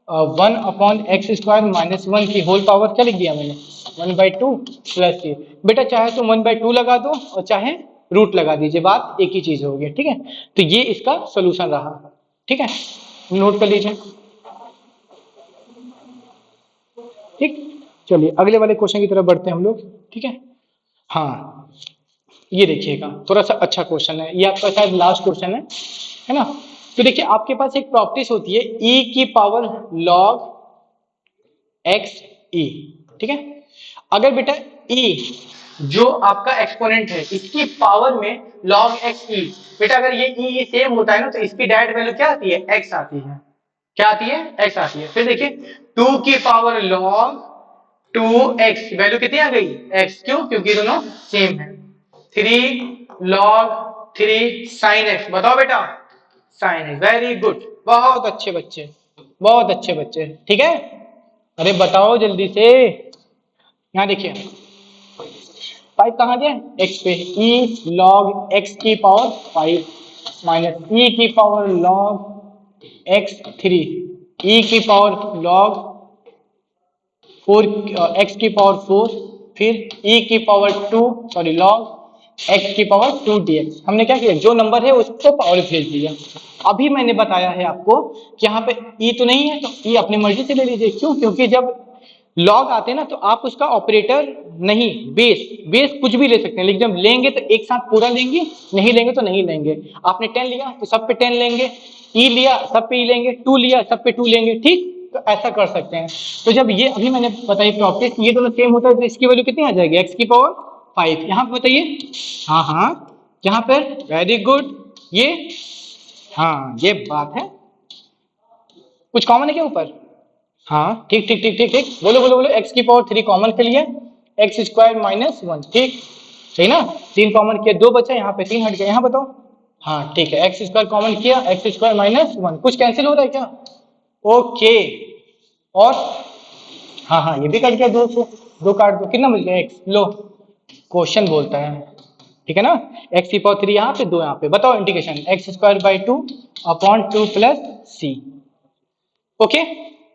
1/x² -1 की होल पावर क्या लिख दिया मैंने, 1/2 प्लस c। बेटा चाहे तो 1/2 लगा दो और चाहे रूट लगा दीजिए, बात एक ही चीज होगी, ठीक है। तो ये इसका सोल्यूशन रहा, ठीक है, नोट कर लीजिए, ठीक। चलिए अगले वाले क्वेश्चन की तरफ बढ़ते हैं हम लोग, ठीक है। हाँ ये देखिएगा, थोड़ा सा अच्छा क्वेश्चन है, ये आपका शायद लास्ट क्वेश्चन है ना। तो देखिए आपके पास एक प्रॉपर्टीज होती है e की पावर log x e, ठीक है। अगर बेटा e जो आपका एक्सपोनेंट है इसकी पावर में log x e, बेटा अगर ये e सेम होता है ना तो इसकी डायरेक्ट वैल्यू क्या आती है, x आती है, क्या आती है, x आती है। फिर देखिए 2 की पावर log 2x वैल्यू कितनी आ गई, x, क्यों, क्योंकि दोनों सेम है। 3 log 3 sin x, बताओ बेटा, sin x, वेरी गुड, बहुत अच्छे बच्चे, बहुत अच्छे बच्चे, ठीक है। अरे बताओ जल्दी से, यहाँ देखिए 5 कहाँ गया, x पे, e log x की पावर 5 माइनस e की पावर log x 3, e की पावर log 4 एक्स की पावर 4, फिर e की पावर 2 सॉरी log x की पावर 2 dx। हमने क्या किया, जो नंबर है उसको पावर भेज दिया। अभी मैंने बताया है आपको कि यहाँ पे e तो नहीं है, तो e अपनी मर्जी से ले लीजिए। क्यों? क्योंकि जब लॉग आते हैं ना तो आप उसका ऑपरेटर नहीं, बेस कुछ भी ले सकते हैं, लेकिन जब लेंगे तो एक साथ पूरा लेंगे, नहीं लेंगे तो नहीं लेंगे। आपने 10 लिया तो सब पे 10 लेंगे, ई लिया सब पे ई लेंगे, 2 लिया सब पे 2 लेंगे, ठीक? तो ऐसा कर सकते हैं। तो जब ये अभी मैंने बताई प्रॉपर्टी, ये दोनों सेम होता है तो इसकी वैल्यू कितनी आ जाएगी, एक्स की पावर 5। यहाँ पे बताइए, हाँ हाँ यहाँ पर, वेरी गुड। ये, हाँ ये बात है। कुछ कॉमन है क्या ऊपर? हाँ ठीक ठीक ठीक ठीक ठीक, बोलो बोलो बोलो। एक्स की पावर 3 कॉमन के लिए एक्स स्क्वायर माइनस 1, ठीक सही ना? 3 कॉमन किया, 2 बचा, यहाँ पे 3 हट गया। यहाँ बताओ, हाँ ठीक है, एक्स स्क्वायर कॉमन किया, एक्स स्क्वायर माइनस 1, कुछ कैंसिल हो रहा है क्या? ओके, और हाँ हाँ ये भी कट गया, 2 से 2 काट दो, कितना मिल गया? एक्स। लो, क्वेश्चन बोलता है, ठीक है ना? एक्स की पावर 3 यहाँ पे, 2 यहाँ पे। बताओ integration, x square by 2 upon 2 plus c. Okay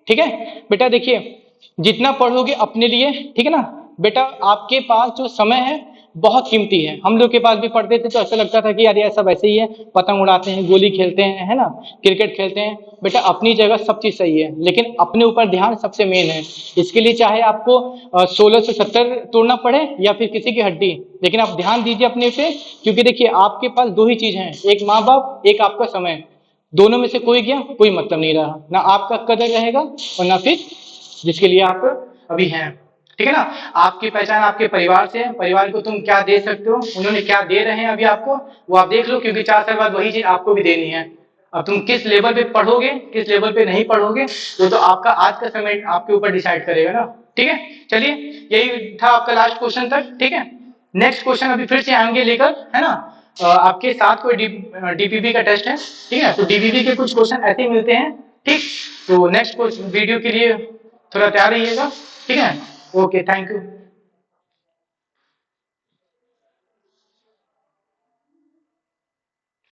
ठीक है बेटा, देखिए जितना पढ़ोगे अपने लिए, ठीक है ना बेटा? आपके पास जो समय है बहुत कीमती है। हम लोग के पास भी पढ़ते थे तो ऐसा लगता था कि यार ये सब ऐसे ही है, पतंग उड़ाते हैं, गोली खेलते हैं, है ना, क्रिकेट खेलते हैं। बेटा अपनी जगह सब चीज सही है, लेकिन अपने ऊपर ध्यान सबसे मेन है। इसके लिए चाहे आपको 1670 तोड़ना पड़े या फिर किसी की हड्डी, लेकिन आप ध्यान दीजिए अपने पे। क्योंकि देखिए आपके पास 2 ही चीज हैं, एक माँ बाप, एक आपका समय। दोनों में से कोई गया कोई मतलब नहीं रहा, ना आपका कदर रहेगा और ना फिर जिसके लिए आप अभी हैं, ठीक है ना? आपकी पहचान आपके परिवार से है, परिवार को तुम क्या दे सकते हो, उन्होंने क्या दे रहे हैं अभी आपको, वो आप देख लो, क्योंकि 4 साल बाद वही चीज आपको भी देनी है। अब तुम किस लेवल पे पढ़ोगे, किस लेवल पे नहीं पढ़ोगे, वो तो आपका आज का समय आपके ऊपर डिसाइड करेगा ना, ठीक है? चलिए, यही था आपका लास्ट क्वेश्चन तक, ठीक है? नेक्स्ट क्वेश्चन अभी फिर से आएंगे लेकर, है ना? आपके साथ कोई डीपीपी का टेस्ट है, ठीक है? तो डीपीपी के कुछ क्वेश्चन ऐसे मिलते हैं, ठीक? तो नेक्स्ट वीडियो के लिए थोड़ा तैयार रहिएगा, ठीक है? Okay, thank you.